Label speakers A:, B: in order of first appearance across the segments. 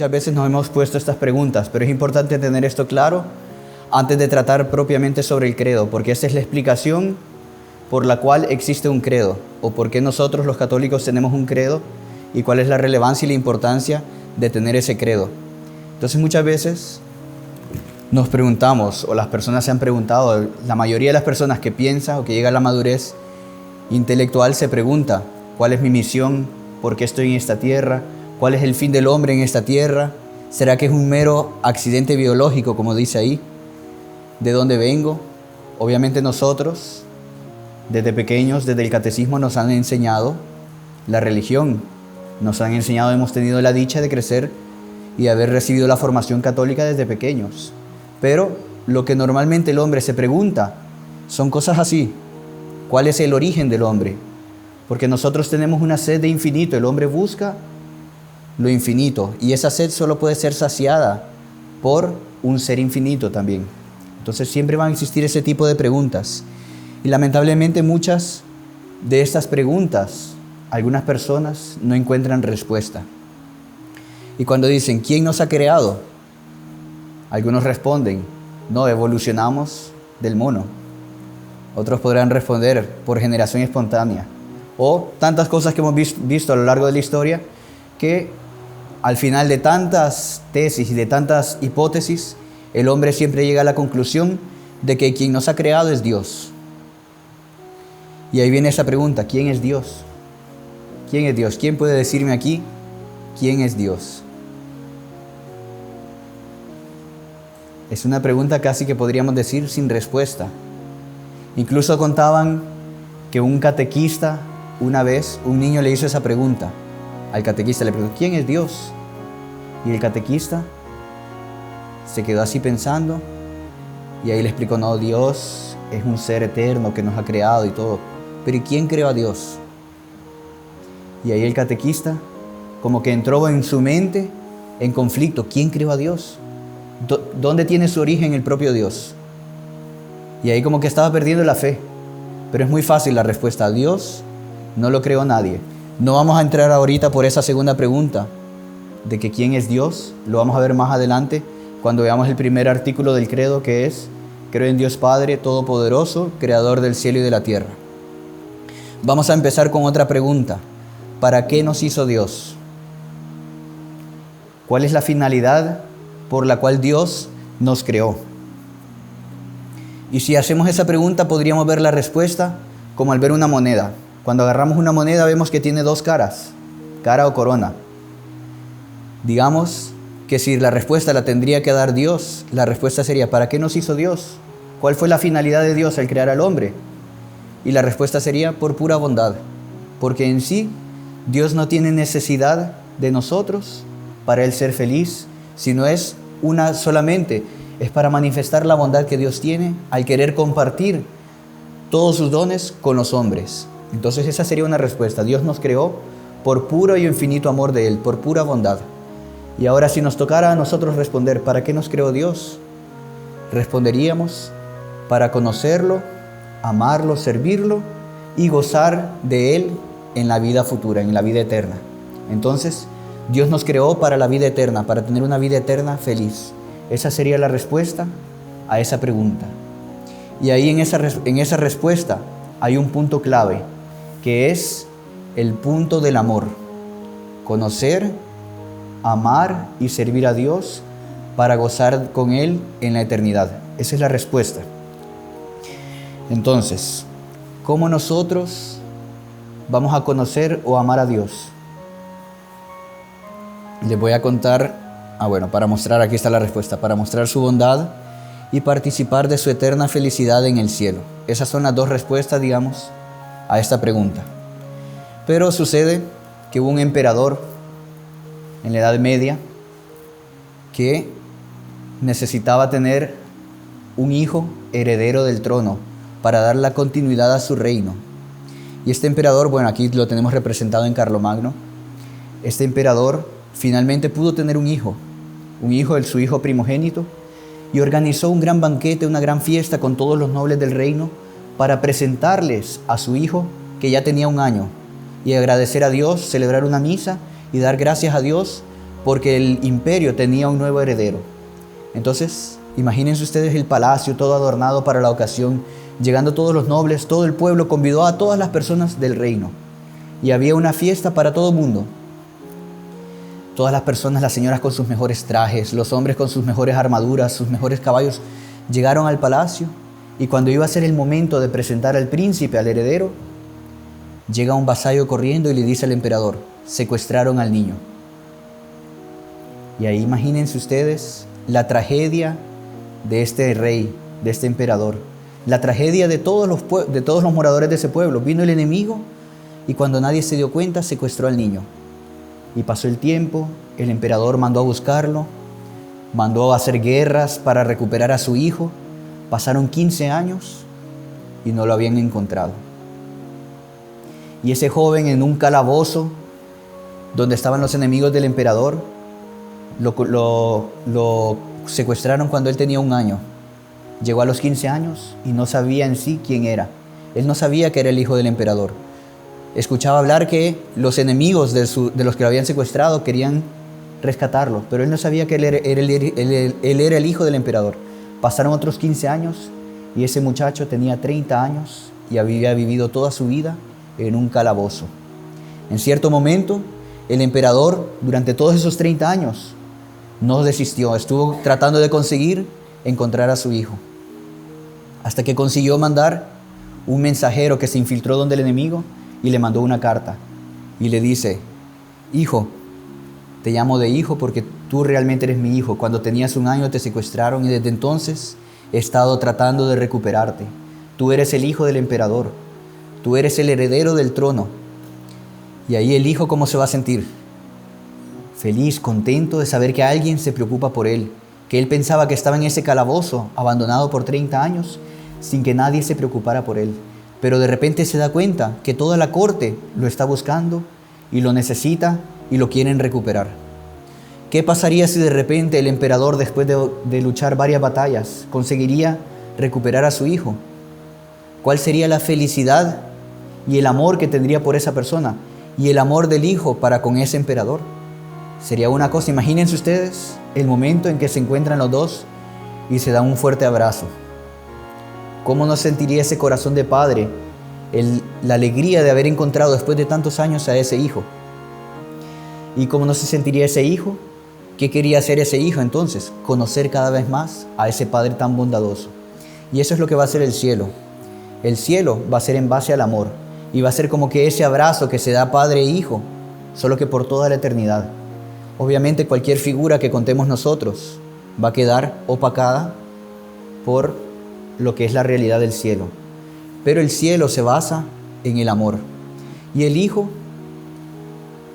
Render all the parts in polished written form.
A: Muchas veces nos hemos puesto estas preguntas, pero es importante tener esto claro antes de tratar propiamente sobre el credo, porque esta es la explicación por la cual existe un credo, o por qué nosotros los católicos tenemos un credo, y cuál es la relevancia y la importancia de tener ese credo. Entonces muchas veces nos preguntamos, o las personas se han preguntado, la mayoría de las personas que piensa o que llega a la madurez intelectual se pregunta, ¿cuál es mi misión? ¿Por qué estoy en esta tierra? ¿Cuál es el fin del hombre en esta tierra? ¿Será que es un mero accidente biológico, como dice ahí? ¿De dónde vengo? Obviamente nosotros, desde pequeños, desde el catecismo nos han enseñado la religión. Nos han enseñado, hemos tenido la dicha de crecer y de haber recibido la formación católica desde pequeños. Pero lo que normalmente el hombre se pregunta son cosas así. ¿Cuál es el origen del hombre? Porque nosotros tenemos una sed de infinito. El hombre busca lo infinito y esa sed solo puede ser saciada por un ser infinito también. Entonces siempre van a existir ese tipo de preguntas. Y lamentablemente muchas de estas preguntas, algunas personas no encuentran respuesta. Y cuando dicen, ¿quién nos ha creado? Algunos responden, no, evolucionamos del mono. Otros podrán responder por generación espontánea. O tantas cosas que hemos visto a lo largo de la historia que al final de tantas tesis y de tantas hipótesis, el hombre siempre llega a la conclusión de que quien nos ha creado es Dios. Y ahí viene esa pregunta, ¿quién es Dios? ¿Quién es Dios? ¿Quién puede decirme aquí quién es Dios? Es una pregunta casi que podríamos decir sin respuesta. Incluso contaban que un catequista, una vez, un niño le hizo esa pregunta. Al catequista le preguntó, ¿quién es Dios? Y el catequista se quedó así pensando y ahí le explicó, no, Dios es un ser eterno que nos ha creado y todo. Pero ¿y quién creó a Dios? Y ahí el catequista como que entró en su mente en conflicto. ¿Quién creó a Dios? ¿Dónde tiene su origen el propio Dios? Y ahí como que estaba perdiendo la fe. Pero es muy fácil la respuesta. Dios no lo creó nadie. No vamos a entrar ahorita por esa segunda pregunta de que quién es Dios. Lo vamos a ver más adelante cuando veamos el primer artículo del credo, que es: creo en Dios Padre Todopoderoso, Creador del cielo y de la tierra. Vamos a empezar con otra pregunta. ¿Para qué nos hizo Dios? ¿Cuál es la finalidad por la cual Dios nos creó? Y si hacemos esa pregunta, podríamos ver la respuesta como al ver una moneda. Cuando agarramos una moneda vemos que tiene dos caras, cara o corona. Digamos que si la respuesta la tendría que dar Dios, la respuesta sería, ¿para qué nos hizo Dios? ¿Cuál fue la finalidad de Dios al crear al hombre? Y la respuesta sería por pura bondad, porque en sí Dios no tiene necesidad de nosotros para Él ser feliz, sino es una solamente, es para manifestar la bondad que Dios tiene al querer compartir todos sus dones con los hombres. Entonces esa sería una respuesta. Dios nos creó por puro y infinito amor de Él, por pura bondad. Y ahora si nos tocara a nosotros responder, ¿para qué nos creó Dios? Responderíamos, para conocerlo, amarlo, servirlo y gozar de Él en la vida futura, en la vida eterna. Entonces, Dios nos creó para la vida eterna, para tener una vida eterna feliz. Esa sería la respuesta a esa pregunta. Y ahí en esa respuesta hay un punto clave, que es el punto del amor. Conocer, amar y servir a Dios para gozar con Él en la eternidad. Esa es la respuesta. Entonces, ¿cómo nosotros vamos a conocer o amar a Dios? Les voy a contar, para mostrar, aquí está la respuesta, para mostrar su bondad y participar de su eterna felicidad en el cielo. Esas son las dos respuestas, digamos, a esta pregunta. Pero sucede que hubo un emperador en la Edad Media que necesitaba tener un hijo heredero del trono para dar la continuidad a su reino. Y este emperador, aquí lo tenemos representado en Carlomagno. Este emperador finalmente pudo tener un hijo, su hijo primogénito, y organizó un gran banquete, una gran fiesta con todos los nobles del reino para presentarles a su hijo que ya tenía 1 año y agradecer a Dios, celebrar una misa y dar gracias a Dios porque el imperio tenía un nuevo heredero. Entonces, imagínense ustedes el palacio todo adornado para la ocasión, llegando todos los nobles, todo el pueblo convidó a todas las personas del reino. Y había una fiesta para todo el mundo. Todas las personas, las señoras con sus mejores trajes, los hombres con sus mejores armaduras, sus mejores caballos, llegaron al palacio. Y cuando iba a ser el momento de presentar al príncipe, al heredero, llega un vasallo corriendo y le dice al emperador: secuestraron al niño. Y ahí imagínense ustedes la tragedia de este rey, de este emperador, la tragedia de todos los moradores de ese pueblo. Vino el enemigo y cuando nadie se dio cuenta, secuestró al niño. Y pasó el tiempo, el emperador mandó a buscarlo, mandó a hacer guerras para recuperar a su hijo. Pasaron 15 años y no lo habían encontrado. Y ese joven, en un calabozo donde estaban los enemigos del emperador, lo secuestraron cuando él tenía 1 año. Llegó a los 15 años y no sabía en sí quién era. Él no sabía que era el hijo del emperador. Escuchaba hablar que los enemigos de los que lo habían secuestrado querían rescatarlo, pero él no sabía que él era el hijo del emperador. Pasaron otros 15 años y ese muchacho tenía 30 años y había vivido toda su vida en un calabozo. En cierto momento, el emperador, durante todos esos 30 años, no desistió. Estuvo tratando de conseguir encontrar a su hijo, hasta que consiguió mandar un mensajero que se infiltró donde el enemigo y le mandó una carta y le dice: hijo, te llamo de hijo porque tú realmente eres mi hijo. Cuando tenías 1 año te secuestraron y desde entonces he estado tratando de recuperarte. Tú eres el hijo del emperador, tú eres el heredero del trono. Y ahí el hijo, ¿cómo se va a sentir? Feliz, contento de saber que alguien se preocupa por él, que él pensaba que estaba en ese calabozo, abandonado por 30 años, sin que nadie se preocupara por él. Pero de repente se da cuenta que toda la corte lo está buscando y lo necesita y lo quieren recuperar. ¿Qué pasaría si de repente el emperador, después de luchar varias batallas, conseguiría recuperar a su hijo? ¿Cuál sería la felicidad y el amor que tendría por esa persona y el amor del hijo para con ese emperador? Sería una cosa, imagínense ustedes el momento en que se encuentran los dos y se dan un fuerte abrazo. ¿Cómo no sentiría ese corazón de padre la alegría de haber encontrado después de tantos años a ese hijo? ¿Y cómo no se sentiría ese hijo? ¿Qué quería hacer ese hijo entonces? Conocer cada vez más a ese padre tan bondadoso. Y eso es lo que va a ser el cielo. El cielo va a ser en base al amor. Y va a ser como que ese abrazo que se da padre e hijo, solo que por toda la eternidad. Obviamente cualquier figura que contemos nosotros va a quedar opacada por lo que es la realidad del cielo. Pero el cielo se basa en el amor. Y el hijo,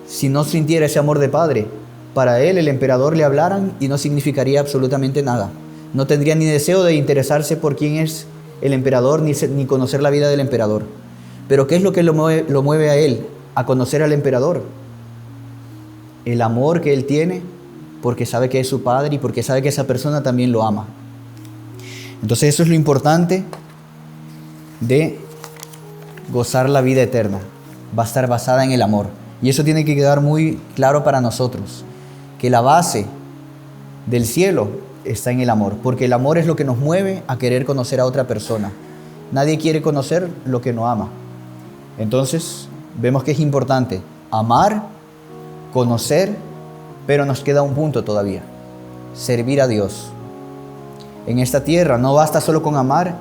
A: si no sintiera ese amor de padre, para él, el emperador, le hablaran y no significaría absolutamente nada. No tendría ni deseo de interesarse por quién es el emperador, ni conocer la vida del emperador. Pero ¿qué es lo que lo mueve a él a conocer al emperador? El amor que él tiene, porque sabe que es su padre y porque sabe que esa persona también lo ama. Entonces eso es lo importante de gozar la vida eterna. Va a estar basada en el amor. Y eso tiene que quedar muy claro para nosotros, que la base del cielo está en el amor, porque el amor es lo que nos mueve a querer conocer a otra persona. Nadie quiere conocer lo que no ama. Entonces, vemos que es importante amar, conocer, pero nos queda un punto todavía: servir a Dios. En esta tierra no basta solo con amar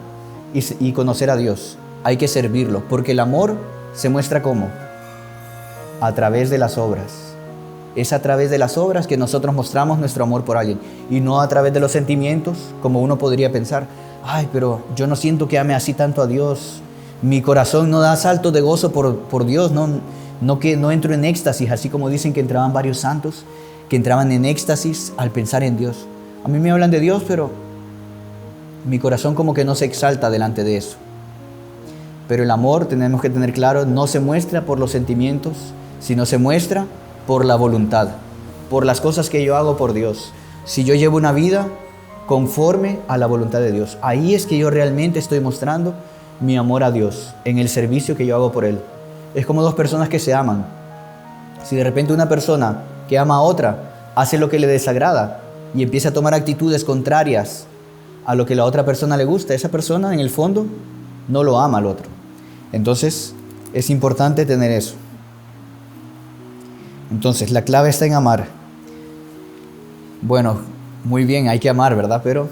A: y conocer a Dios, hay que servirlo, porque el amor se muestra ¿cómo? A través de las obras. Es a través de las obras que nosotros mostramos nuestro amor por alguien, y no a través de los sentimientos, como uno podría pensar: ay, pero yo no siento que ame así tanto a Dios, mi corazón no da saltos de gozo por Dios, no entro en éxtasis, así como dicen que entraban varios santos, que entraban en éxtasis al pensar en Dios. A mí me hablan de Dios, pero mi corazón como que no se exalta delante de eso. Pero el amor, tenemos que tener claro, no se muestra por los sentimientos, sino se muestra por la voluntad, por las cosas que yo hago por Dios. Si yo llevo una vida conforme a la voluntad de Dios, ahí es que yo realmente estoy mostrando mi amor a Dios, en el servicio que yo hago por Él. Es como dos personas que se aman. Si de repente una persona que ama a otra hace lo que le desagrada y empieza a tomar actitudes contrarias a lo que la otra persona le gusta, esa persona en el fondo no lo ama al otro. Entonces es importante tener eso. Entonces la clave está en amar. Bueno, muy bien, hay que amar, ¿verdad? Pero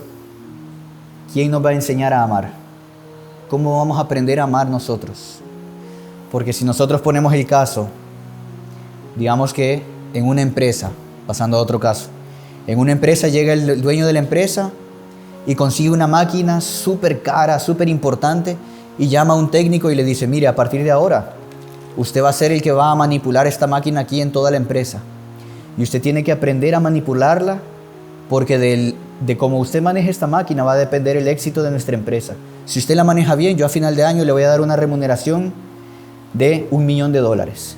A: ¿quién nos va a enseñar a amar? ¿Cómo vamos a aprender a amar nosotros? Porque si nosotros ponemos el caso, digamos que en una empresa, pasando a otro caso, en una empresa llega el dueño de la empresa y consigue una máquina súper cara, súper importante, y llama a un técnico y le dice, mire, a partir de ahora, usted va a ser el que va a manipular esta máquina aquí en toda la empresa. Y usted tiene que aprender a manipularla, porque de cómo usted maneje esta máquina va a depender el éxito de nuestra empresa. Si usted la maneja bien, yo a final de año le voy a dar una remuneración de $1.000.000.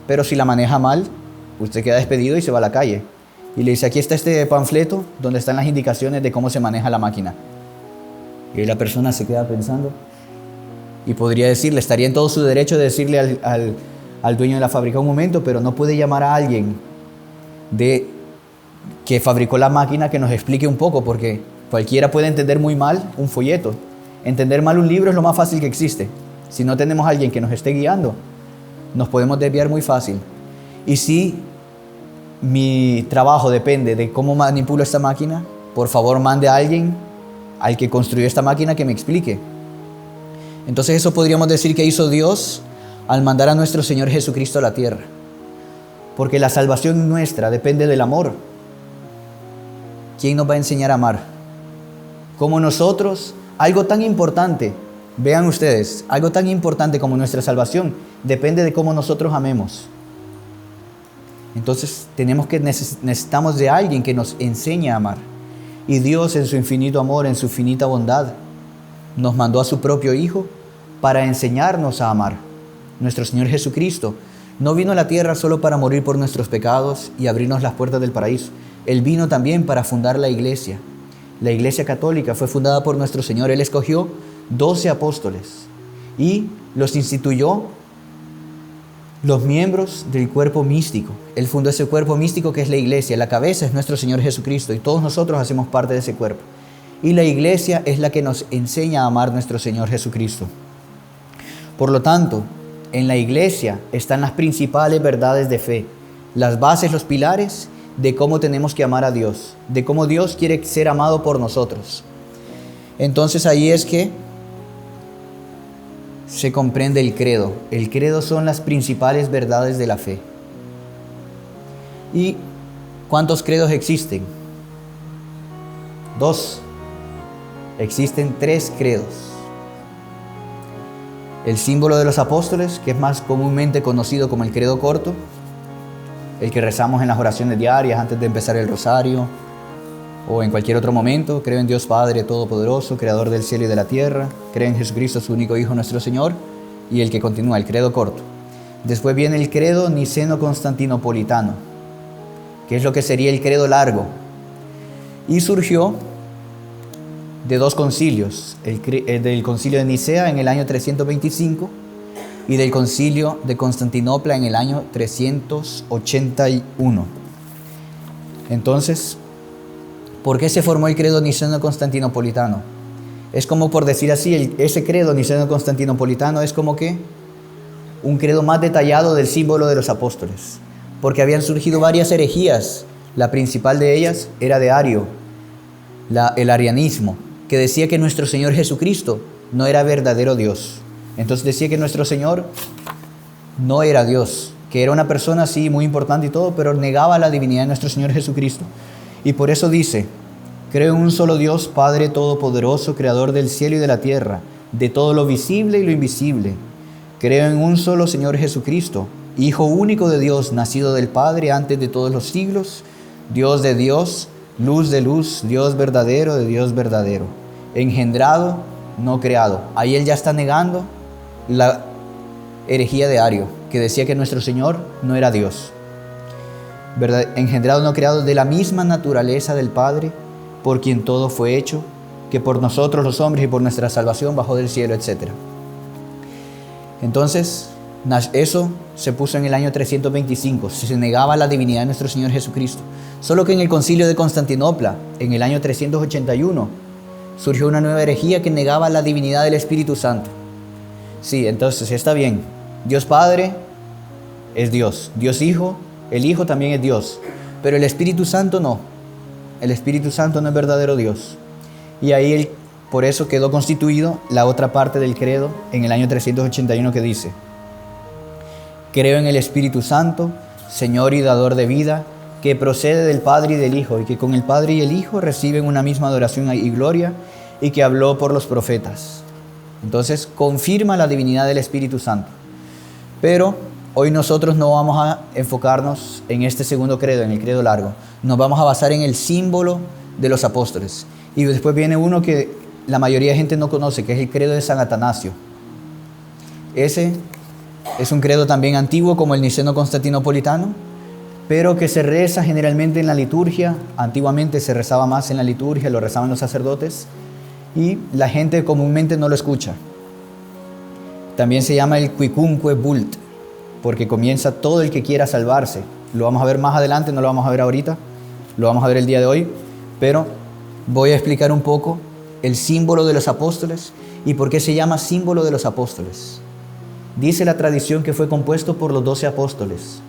A: Pero si la maneja mal, usted queda despedido y se va a la calle. Y le dice, aquí está este panfleto donde están las indicaciones de cómo se maneja la máquina. Y la persona se queda pensando y podría decirle, estaría en todo su derecho de decirle al dueño de la fábrica, un momento, pero no puede llamar a alguien que fabricó la máquina que nos explique un poco, porque cualquiera puede entender muy mal un folleto. Entender mal un libro es lo más fácil que existe. Si no tenemos a alguien que nos esté guiando, nos podemos desviar muy fácil. Y si mi trabajo depende de cómo manipulo esta máquina, por favor mande a alguien al que construyó esta máquina que me explique. Entonces eso podríamos decir que hizo Dios al mandar a nuestro Señor Jesucristo a la tierra. Porque la salvación nuestra depende del amor. ¿Quién nos va a enseñar a amar? Como nosotros, algo tan importante, vean ustedes, algo tan importante como nuestra salvación depende de cómo nosotros amemos. Entonces necesitamos de alguien que nos enseñe a amar. Y Dios en su infinito amor, en su infinita bondad, nos mandó a su propio Hijo para enseñarnos a amar. Nuestro Señor Jesucristo no vino a la tierra solo para morir por nuestros pecados y abrirnos las puertas del paraíso. Él vino también para fundar la iglesia. La iglesia católica fue fundada por nuestro Señor. Él escogió 12 apóstoles y los instituyó los miembros del cuerpo místico. Él fundó ese cuerpo místico que es la iglesia. La cabeza es nuestro Señor Jesucristo y todos nosotros hacemos parte de ese cuerpo. Y la iglesia es la que nos enseña a amar a nuestro Señor Jesucristo. Por lo tanto, en la iglesia están las principales verdades de fe, las bases, los pilares de cómo tenemos que amar a Dios, de cómo Dios quiere ser amado por nosotros. Entonces ahí es que se comprende el credo. El credo son las principales verdades de la fe. ¿Y cuántos credos existen? 2. Existen 3 credos. El símbolo de los apóstoles, que es más comúnmente conocido como el credo corto, el que rezamos en las oraciones diarias antes de empezar el rosario o en cualquier otro momento. Creo en Dios Padre Todopoderoso, Creador del cielo y de la tierra. Creo en Jesucristo, su único Hijo, nuestro Señor. Y el que continúa, el credo corto. Después viene el credo niceno-constantinopolitano, que es lo que sería el credo largo. Y surgió de 2 concilios, el del concilio de Nicea en el año 325 y del concilio de Constantinopla en el año 381. Entonces, ¿por qué se formó el credo niceno-constantinopolitano? Es como por decir así, ese credo niceno-constantinopolitano es como que un credo más detallado del símbolo de los apóstoles, porque habían surgido varias herejías. La principal de ellas era de Ario, el arianismo, que decía que nuestro Señor Jesucristo no era verdadero Dios. Entonces decía que nuestro Señor no era Dios, que era una persona así muy importante y todo, pero negaba la divinidad de nuestro Señor Jesucristo. Y por eso dice, creo en un solo Dios, Padre Todopoderoso, Creador del cielo y de la tierra, de todo lo visible y lo invisible. Creo en un solo Señor Jesucristo, Hijo único de Dios, nacido del Padre antes de todos los siglos, Dios de Dios, luz de luz, Dios verdadero de Dios verdadero, engendrado, no creado. Ahí él ya está negando la herejía de Ario, que decía que nuestro Señor no era Dios. ¿Verdad? Engendrado, no creado, de la misma naturaleza del Padre, por quien todo fue hecho, que por nosotros los hombres y por nuestra salvación bajó del cielo, etc. Entonces, Eso se puso en el año 325, se negaba la divinidad de nuestro Señor Jesucristo. Solo que en el concilio de Constantinopla, en el año 381, surgió una nueva herejía que negaba la divinidad del Espíritu Santo. Sí, entonces está bien. Dios Padre es Dios. Dios Hijo, el Hijo también es Dios. Pero el Espíritu Santo no. El Espíritu Santo no es verdadero Dios. Y ahí por eso quedó constituido la otra parte del credo en el año 381 que dice: creo en el Espíritu Santo, Señor y dador de vida, que procede del Padre y del Hijo, y que con el Padre y el Hijo reciben una misma adoración y gloria, y que habló por los profetas. Entonces confirma la divinidad del Espíritu Santo. Pero hoy nosotros no vamos a enfocarnos en este segundo credo, en el credo largo. Nos vamos a basar en el símbolo de los apóstoles. Y después viene uno que la mayoría de gente no conoce, que es el credo de San Atanasio. Ese es un credo también antiguo como el niceno-constantinopolitano, pero que se reza generalmente en la liturgia. Antiguamente se rezaba más en la liturgia, lo rezaban los sacerdotes, y la gente comúnmente no lo escucha. También se llama el quicunque vult, porque comienza todo el que quiera salvarse. Lo vamos a ver más adelante, no lo vamos a ver ahorita, lo vamos a ver el día de hoy, pero voy a explicar un poco el símbolo de los apóstoles y por qué se llama símbolo de los apóstoles. Dice la tradición que fue compuesto por los 12 apóstoles.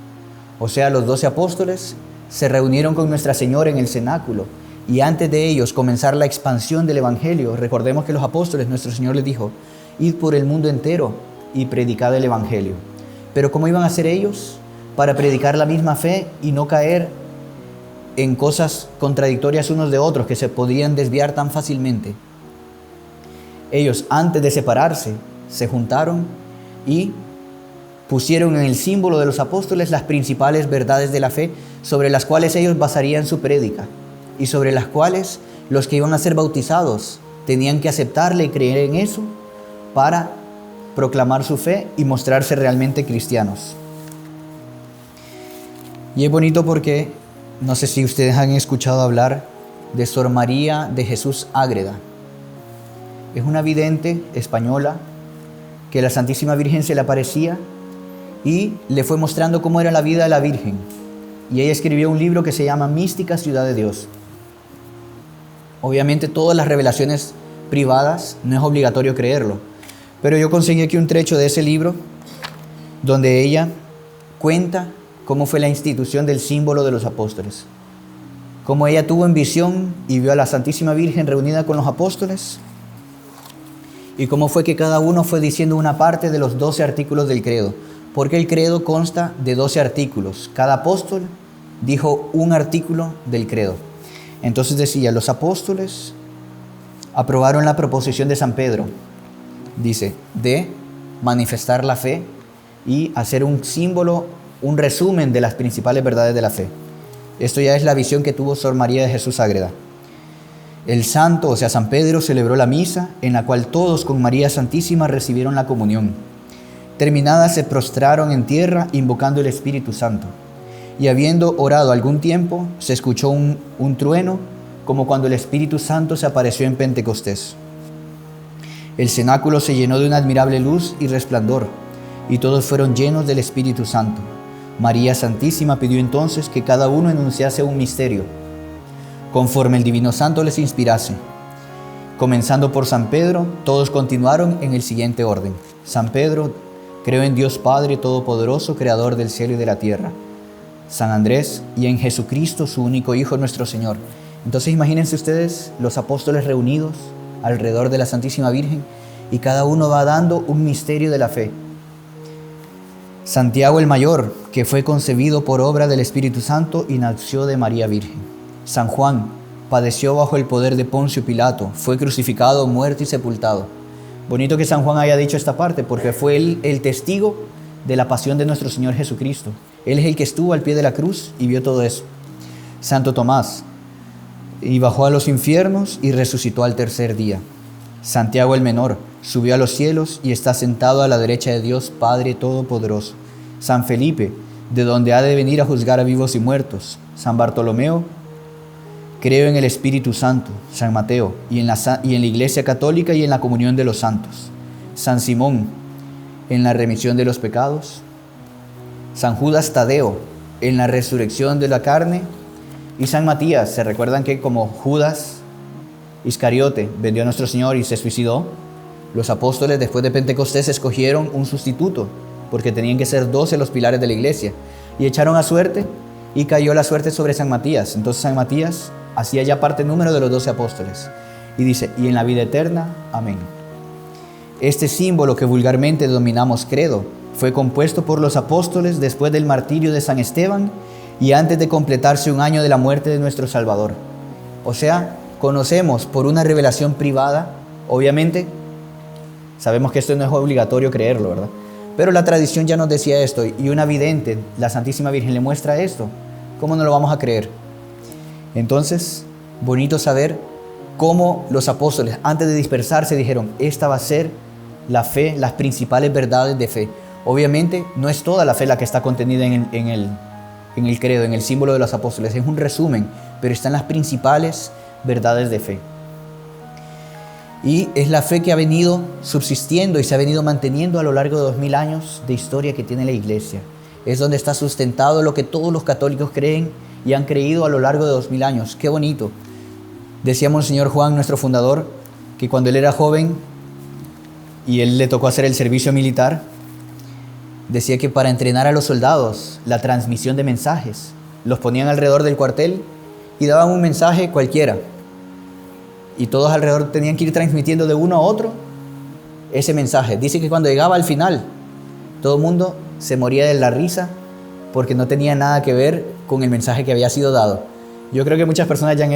A: O sea, los 12 apóstoles se reunieron con Nuestra Señora en el cenáculo, y antes de ellos comenzar la expansión del Evangelio, recordemos que los apóstoles, nuestro Señor les dijo: id por el mundo entero y predicad el Evangelio. Pero ¿cómo iban a hacer ellos para predicar la misma fe y no caer en cosas contradictorias unos de otros que se podrían desviar tan fácilmente? Ellos, antes de separarse, se juntaron y pusieron en el símbolo de los apóstoles las principales verdades de la fe, sobre las cuales ellos basarían su prédica, y sobre las cuales los que iban a ser bautizados tenían que aceptarle y creer en eso para proclamar su fe y mostrarse realmente cristianos. Y es bonito porque, no sé si ustedes han escuchado hablar de Sor María de Jesús Ágreda. Es una vidente española que la Santísima Virgen se le aparecía y le fue mostrando cómo era la vida de la Virgen. Y ella escribió un libro que se llama Mística Ciudad de Dios. Obviamente todas las revelaciones privadas no es obligatorio creerlo, pero yo conseguí aquí un trecho de ese libro donde ella cuenta cómo fue la institución del símbolo de los apóstoles. Cómo ella tuvo en visión y vio a la Santísima Virgen reunida con los apóstoles, y cómo fue que cada uno fue diciendo una parte de los 12 artículos del credo, porque el credo consta de 12 artículos. Cada apóstol dijo un artículo del credo. Entonces decía: los apóstoles aprobaron la proposición de San Pedro, dice, de manifestar la fe y hacer un símbolo, un resumen de las principales verdades de la fe. Esto ya es la visión que tuvo Sor María de Jesús Ágreda. El santo, o sea, San Pedro, celebró la misa, en la cual todos con María Santísima recibieron la comunión. Terminada, se prostraron en tierra invocando el Espíritu Santo. Y habiendo orado algún tiempo, se escuchó un trueno, como cuando el Espíritu Santo se apareció en Pentecostés. El cenáculo se llenó de una admirable luz y resplandor, y todos fueron llenos del Espíritu Santo. María Santísima pidió entonces que cada uno enunciase un misterio, conforme el Divino Santo les inspirase. Comenzando por San Pedro, todos continuaron en el siguiente orden. San Pedro: creo en Dios Padre Todopoderoso, Creador del cielo y de la tierra. San Andrés: y en Jesucristo, su único Hijo, nuestro Señor. Entonces imagínense ustedes los apóstoles reunidos alrededor de la Santísima Virgen, y cada uno va dando un misterio de la fe. Santiago el Mayor, que fue concebido por obra del Espíritu Santo y nació de María Virgen. San Juan: padeció bajo el poder de Poncio Pilato, fue crucificado, muerto y sepultado. Bonito que San Juan haya dicho esta parte, porque fue él el testigo de la pasión de nuestro Señor Jesucristo. Él es el que estuvo al pie de la cruz y vio todo eso. Santo Tomás: y bajó a los infiernos y resucitó al tercer día. Santiago el Menor: subió a los cielos y está sentado a la derecha de Dios Padre Todopoderoso. San Felipe: de donde ha de venir a juzgar a vivos y muertos. San Bartolomeo: creo en el Espíritu Santo. San Mateo: y en la Iglesia Católica y en la comunión de los santos. San Simón: en la remisión de los pecados. San Judas Tadeo en la resurrección de la carne. Y San Matías, ¿se recuerdan que como Judas Iscariote vendió a nuestro Señor y se suicidó? Los apóstoles después de Pentecostés escogieron un sustituto, porque tenían que ser 12 los pilares de la iglesia. Y echaron a suerte y cayó la suerte sobre San Matías. Entonces San Matías hacía ya parte número de los 12 apóstoles. Y dice, y en la vida eterna, amén. Este símbolo que vulgarmente denominamos credo fue compuesto por los apóstoles después del martirio de San Esteban y antes de completarse un año de la muerte de nuestro Salvador. O sea, conocemos por una revelación privada, obviamente, sabemos que esto no es obligatorio creerlo, ¿verdad? Pero la tradición ya nos decía esto y una vidente, la Santísima Virgen, le muestra esto. ¿Cómo no lo vamos a creer? Entonces, bonito saber cómo los apóstoles, antes de dispersarse, dijeron, esta va a ser la fe, las principales verdades de fe. Obviamente, no es toda la fe la que está contenida en el credo, en el símbolo de los apóstoles. Es un resumen, pero están las principales verdades de fe. Y es la fe que ha venido subsistiendo y se ha venido manteniendo a lo largo de 2000 años de historia que tiene la Iglesia. Es donde está sustentado lo que todos los católicos creen y han creído a lo largo de 2000 años. ¡Qué bonito! Decíamos el señor Juan, nuestro fundador, que cuando él era joven y él le tocó hacer el servicio militar, decía que para entrenar a los soldados, la transmisión de mensajes, los ponían alrededor del cuartel y daban un mensaje cualquiera. Y todos alrededor tenían que ir transmitiendo de uno a otro ese mensaje. Dice que cuando llegaba al final, todo el mundo se moría de la risa porque no tenía nada que ver con el mensaje que había sido dado. Yo creo que muchas personas ya han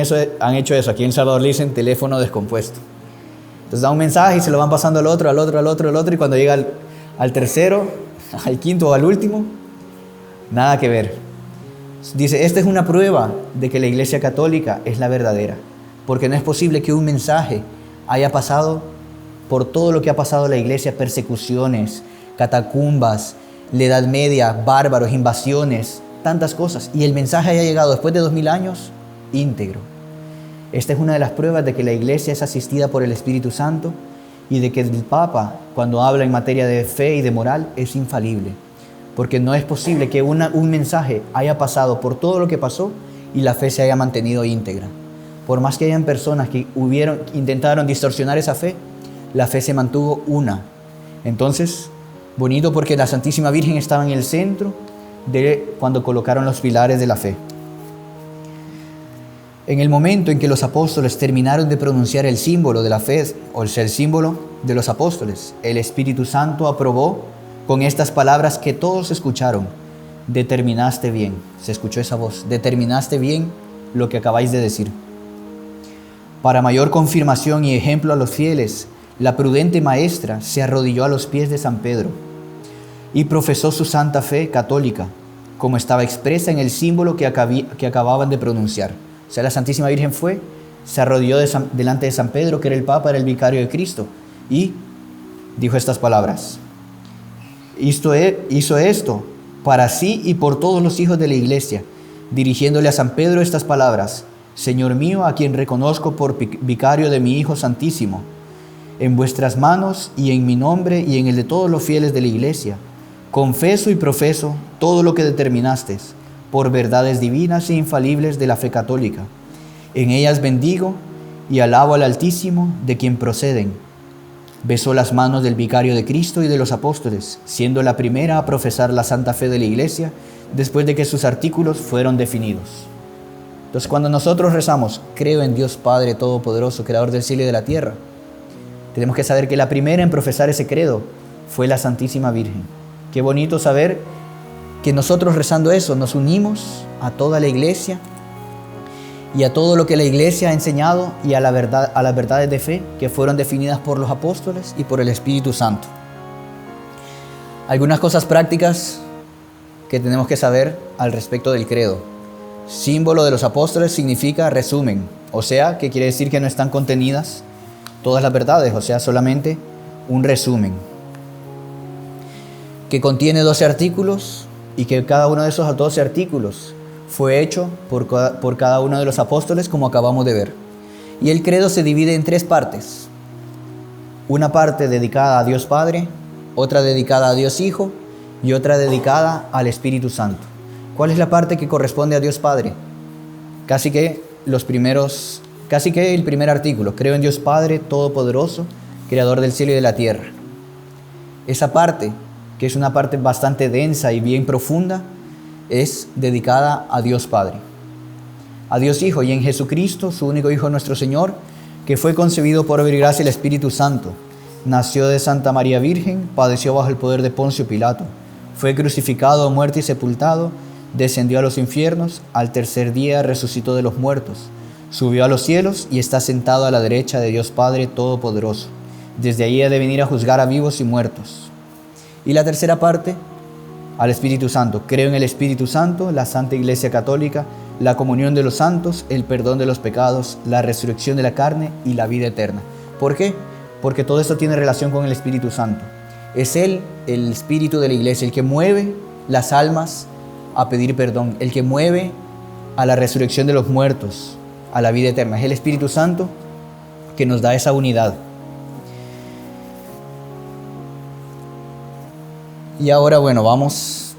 A: hecho eso. Aquí en El Salvador le dicen teléfono descompuesto. Entonces da un mensaje y se lo van pasando al otro, y cuando llega al tercero, al quinto o al último, nada que ver. Dice, esta es una prueba de que la Iglesia Católica es la verdadera, porque no es posible que un mensaje haya pasado por todo lo que ha pasado la Iglesia, persecuciones, catacumbas, la Edad Media, bárbaros, invasiones, tantas cosas, y el mensaje haya llegado después de 2000 años íntegro. Esta es una de las pruebas de que la Iglesia es asistida por el Espíritu Santo y de que el Papa, cuando habla en materia de fe y de moral, es infalible. Porque no es posible que un mensaje haya pasado por todo lo que pasó y la fe se haya mantenido íntegra. Por más que hayan personas que intentaron distorsionar esa fe, la fe se mantuvo una. Entonces, bonito porque la Santísima Virgen estaba en el centro de cuando colocaron los pilares de la fe. En el momento en que los apóstoles terminaron de pronunciar el símbolo de la fe, o sea, el símbolo de los apóstoles, el Espíritu Santo aprobó con estas palabras que todos escucharon. Determinaste bien. Se escuchó esa voz. Determinaste bien lo que acabáis de decir. Para mayor confirmación y ejemplo a los fieles, la prudente maestra se arrodilló a los pies de San Pedro y profesó su santa fe católica, como estaba expresa en el símbolo que acababan de pronunciar. O sea, la Santísima Virgen se arrodilló delante de San Pedro, que era el Papa, era el vicario de Cristo, y dijo estas palabras. Hizo esto para sí y por todos los hijos de la Iglesia, dirigiéndole a San Pedro estas palabras: Señor mío, a quien reconozco por vicario de mi Hijo Santísimo, en vuestras manos y en mi nombre y en el de todos los fieles de la Iglesia, confeso y profeso todo lo que determinasteis, por verdades divinas e infalibles de la fe católica. En ellas bendigo y alabo al Altísimo, de quien proceden. Besó las manos del vicario de Cristo y de los apóstoles, siendo la primera a profesar la santa fe de la Iglesia, después de que sus artículos fueron definidos. Entonces, cuando nosotros rezamos, creo en Dios Padre Todopoderoso, Creador del cielo y de la tierra, tenemos que saber que la primera en profesar ese credo fue la Santísima Virgen. Qué bonito saber que nosotros rezando eso nos unimos a toda la Iglesia y a todo lo que la Iglesia ha enseñado y a las verdades de fe que fueron definidas por los apóstoles y por el Espíritu Santo. Algunas cosas prácticas que tenemos que saber al respecto del credo. Símbolo de los apóstoles significa resumen, o sea, que quiere decir que no están contenidas todas las verdades, o sea, solamente un resumen. Que contiene 12 artículos y que cada uno de esos 12 artículos fue hecho por cada uno de los apóstoles, como acabamos de ver. Y el credo se divide en 3 partes. Una parte dedicada a Dios Padre, otra dedicada a Dios Hijo y otra dedicada al Espíritu Santo. ¿Cuál es la parte que corresponde a Dios Padre? Casi que el primer artículo. Creo en Dios Padre Todopoderoso, Creador del cielo y de la tierra. Esa parte, que es una parte bastante densa y bien profunda, es dedicada a Dios Padre, a Dios Hijo y en Jesucristo, su único Hijo nuestro Señor, que fue concebido por obra y gracia del Espíritu Santo. Nació de Santa María Virgen, padeció bajo el poder de Poncio Pilato, fue crucificado, muerto y sepultado, descendió a los infiernos, al tercer día resucitó de los muertos, subió a los cielos y está sentado a la derecha de Dios Padre Todopoderoso. Desde allí ha de venir a juzgar a vivos y muertos. Y la tercera parte, al Espíritu Santo. Creo en el Espíritu Santo, la Santa Iglesia Católica, la comunión de los santos, el perdón de los pecados, la resurrección de la carne y la vida eterna. ¿Por qué? Porque todo esto tiene relación con el Espíritu Santo. Es Él, el Espíritu de la Iglesia, el que mueve las almas a pedir perdón, el que mueve a la resurrección de los muertos, a la vida eterna. Es el Espíritu Santo que nos da esa unidad. Y ahora, bueno, vamos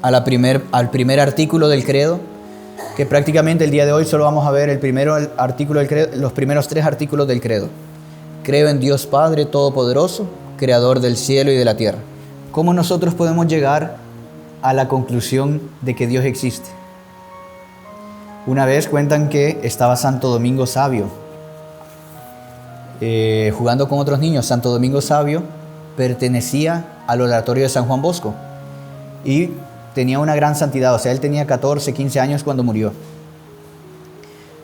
A: al primer artículo del credo, que prácticamente el día de hoy solo vamos a ver el primer artículo del credo, los primeros 3 artículos del credo. Creo en Dios Padre Todopoderoso, Creador del cielo y de la tierra. ¿Cómo nosotros podemos llegar a la conclusión de que Dios existe? Una vez cuentan que estaba Santo Domingo Sabio jugando con otros niños. Santo Domingo Sabio pertenecía al oratorio de San Juan Bosco y tenía una gran santidad, o sea, él tenía 14, 15 años cuando murió.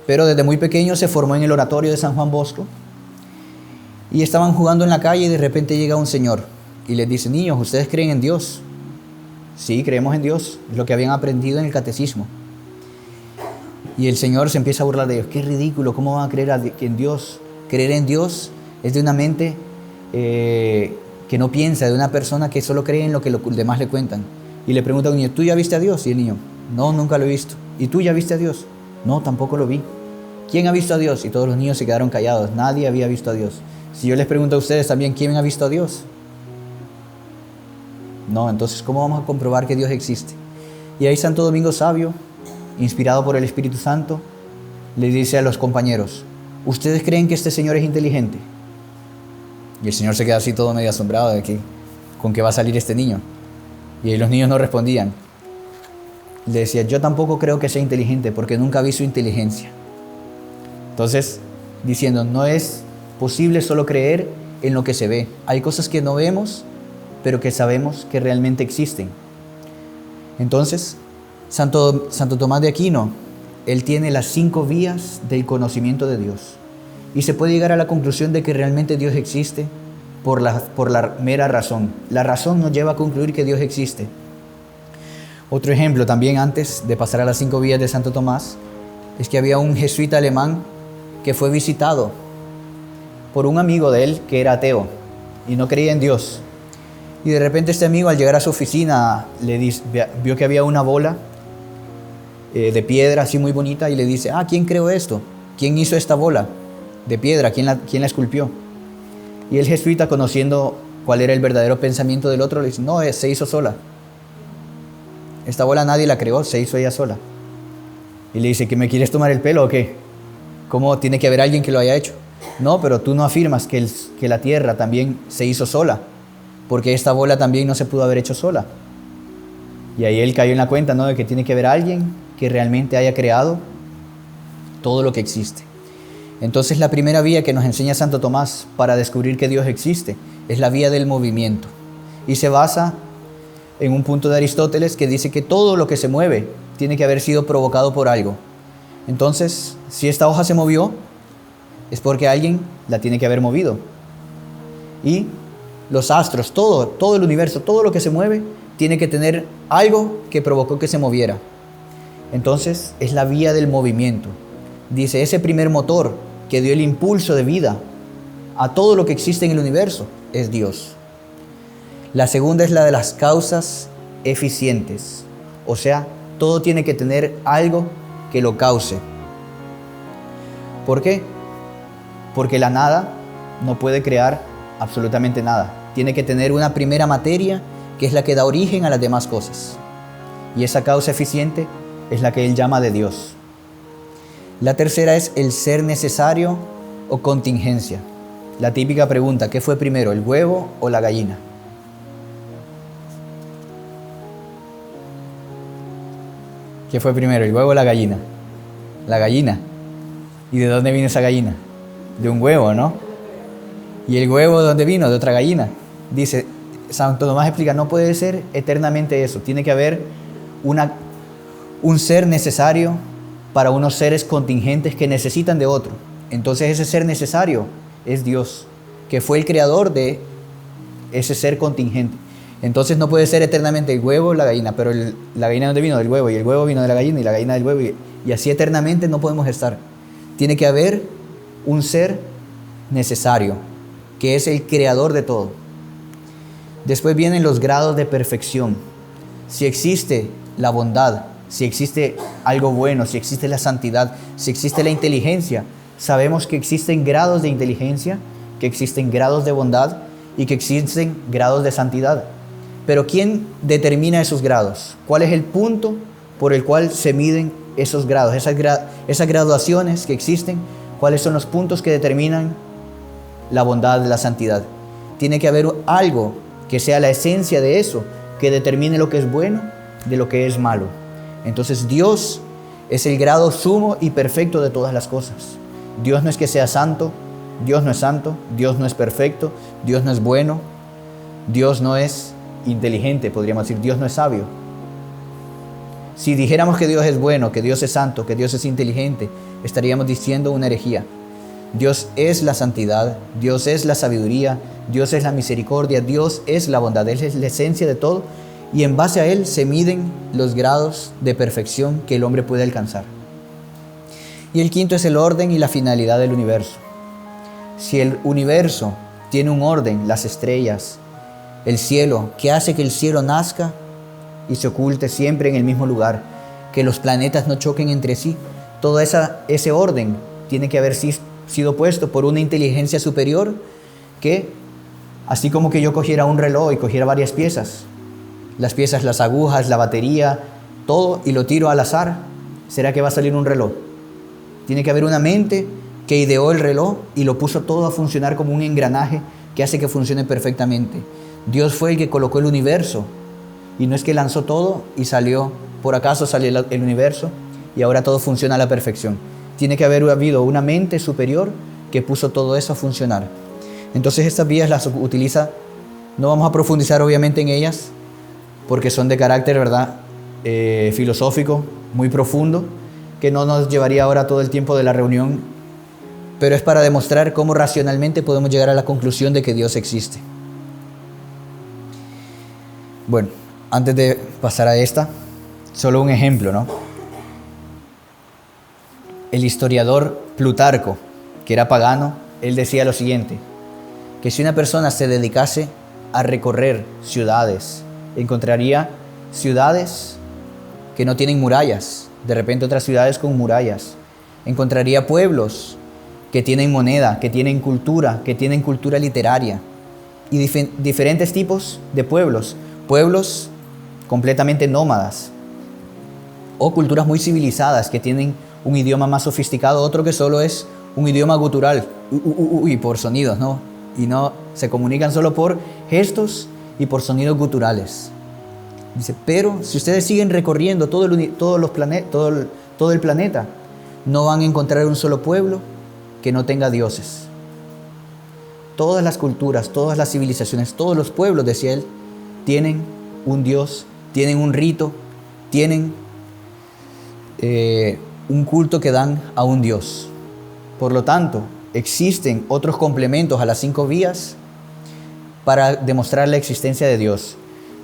A: Pero desde muy pequeño se formó en el oratorio de San Juan Bosco y estaban jugando en la calle y de repente llega un señor y les dice: niños, ¿ustedes creen en Dios? Sí, creemos en Dios, es lo que habían aprendido en el catecismo. Y el Señor se empieza a burlar de ellos. Qué ridículo, ¿cómo van a creer en Dios? Creer en Dios es de una mente que no piensa, de una persona que solo cree en lo que los demás le cuentan. Y le pregunta a un niño: ¿tú ya viste a Dios? Y el niño: no, nunca lo he visto. ¿Y tú ya viste a Dios? No, tampoco lo vi. ¿Quién ha visto a Dios? Y todos los niños se quedaron callados. Nadie había visto a Dios. Si yo les pregunto a ustedes también, ¿quién ha visto a Dios? No, entonces, ¿cómo vamos a comprobar que Dios existe? Y ahí Santo Domingo Sabio, inspirado por el Espíritu Santo, le dice a los compañeros: ¿ustedes creen que este señor es inteligente? Y el señor se queda así todo medio asombrado de que, ¿con qué va a salir este niño? Y ahí los niños no respondían. Le decía: yo tampoco creo que sea inteligente porque nunca vi su inteligencia. Entonces, diciendo, no es posible solo creer en lo que se ve. Hay cosas que no vemos, pero que sabemos que realmente existen. Entonces, Santo Tomás de Aquino, él tiene las 5 vías del conocimiento de Dios. Y se puede llegar a la conclusión de que realmente Dios existe por la mera razón. La razón nos lleva a concluir que Dios existe. Otro ejemplo también, antes de pasar a las 5 vías de Santo Tomás, es que había un jesuita alemán que fue visitado por un amigo de él que era ateo y no creía en Dios. Y de repente este amigo, al llegar a su oficina, vio que había una bola de piedra así muy bonita y le dice: ¿quién creó esto? ¿Quién hizo esta bola de piedra? ¿Quién la esculpió? Y el jesuita, conociendo cuál era el verdadero pensamiento del otro, le dice: no, se hizo sola. Esta bola nadie la creó, se hizo ella sola. Y le dice: ¿que me quieres tomar el pelo o qué? ¿Cómo tiene que haber alguien que lo haya hecho? No, pero tú no afirmas que la tierra también se hizo sola, porque esta bola también no se pudo haber hecho sola. Y ahí él cayó en la cuenta, ¿no?, de que tiene que haber alguien que realmente haya creado todo lo que existe. Entonces, la primera vía que nos enseña Santo Tomás para descubrir que Dios existe es la vía del movimiento. Y se basa en un punto de Aristóteles que dice que todo lo que se mueve tiene que haber sido provocado por algo. Entonces, si esta hoja se movió, es porque alguien la tiene que haber movido. Y los astros, todo el universo, todo lo que se mueve, tiene que tener algo que provocó que se moviera. Entonces, es la vía del movimiento. Dice, ese primer motor que dio el impulso de vida a todo lo que existe en el universo es Dios. La segunda es la de las causas eficientes. O sea, todo tiene que tener algo que lo cause. ¿Por qué? Porque la nada no puede crear absolutamente nada. Tiene que tener una primera materia que es la que da origen a las demás cosas. Y esa causa eficiente es la que él llama de Dios. La tercera es el ser necesario o contingencia. La típica pregunta, ¿qué fue primero, el huevo o la gallina? ¿Qué fue primero, el huevo o la gallina? La gallina. ¿Y de dónde vino esa gallina? De un huevo, ¿no? ¿Y el huevo de dónde vino? De otra gallina. Dice, Santo Tomás explica, no puede ser eternamente eso. Tiene que haber un ser necesario para unos seres contingentes que necesitan de otro. Entonces ese ser necesario es Dios, que fue el creador de ese ser contingente. Entonces no puede ser eternamente el huevo o la gallina, pero la gallina ¿dónde vino? Del huevo, y el huevo vino de la gallina, y la gallina del huevo, y así eternamente no podemos estar. Tiene que haber un ser necesario, que es el creador de todo. Después vienen los grados de perfección. Si existe la bondad, si existe algo bueno, si existe la santidad, si existe la inteligencia, sabemos que existen grados de inteligencia, que existen grados de bondad y que existen grados de santidad. Pero ¿quién determina esos grados? ¿Cuál es el punto por el cual se miden esos grados, esas graduaciones que existen? ¿Cuáles son los puntos que determinan la bondad, la santidad? Tiene que haber algo que sea la esencia de eso, que determine lo que es bueno de lo que es malo. Entonces Dios es el grado sumo y perfecto de todas las cosas. Dios no es que sea santo, Dios no es santo, Dios no es perfecto, Dios no es bueno, Dios no es inteligente, podríamos decir, Dios no es sabio. Si dijéramos que Dios es bueno, que Dios es santo, que Dios es inteligente, estaríamos diciendo una herejía. Dios es la santidad, Dios es la sabiduría, Dios es la misericordia, Dios es la bondad, Él es la esencia de todo, y en base a Él se miden los grados de perfección que el hombre puede alcanzar. Y el quinto es el orden y la finalidad del universo. Si el universo tiene un orden, las estrellas, el cielo, que hace que el cielo nazca y se oculte siempre en el mismo lugar, que los planetas no choquen entre sí, todo ese orden tiene que haber sido puesto por una inteligencia superior que, así como que yo cogiera un reloj y cogiera varias piezas, las piezas, las agujas, la batería, todo, y lo tiro al azar, ¿será que va a salir un reloj? Tiene que haber una mente que ideó el reloj y lo puso todo a funcionar como un engranaje que hace que funcione perfectamente. Dios fue el que colocó el universo, y no es que lanzó todo y salió, por acaso salió el universo y ahora todo funciona a la perfección. Tiene que haber habido una mente superior que puso todo eso a funcionar. Entonces estas vías las utiliza, no vamos a profundizar obviamente en ellas, porque son de carácter, ¿verdad?, filosófico, muy profundo, que no nos llevaría ahora todo el tiempo de la reunión, pero es para demostrar cómo racionalmente podemos llegar a la conclusión de que Dios existe. Bueno, antes de pasar a esta, solo un ejemplo, ¿no? El historiador Plutarco, que era pagano, él decía lo siguiente, que si una persona se dedicase a recorrer ciudades, encontraría ciudades que no tienen murallas, de repente otras ciudades con murallas. Encontraría pueblos que tienen moneda, que tienen cultura literaria, y diferentes tipos de pueblos completamente nómadas, o culturas muy civilizadas que tienen un idioma más sofisticado, otro que solo es un idioma gutural, y por sonidos, ¿no? Y no se comunican solo por gestos y por sonidos guturales. Dice, pero si ustedes siguen recorriendo todo el planeta, no van a encontrar un solo pueblo que no tenga dioses. Todas las culturas, todas las civilizaciones, todos los pueblos, decía él, tienen un Dios, tienen un rito, tienen un culto que dan a un Dios. Por lo tanto, existen otros complementos a las 5 vías para demostrar la existencia de Dios.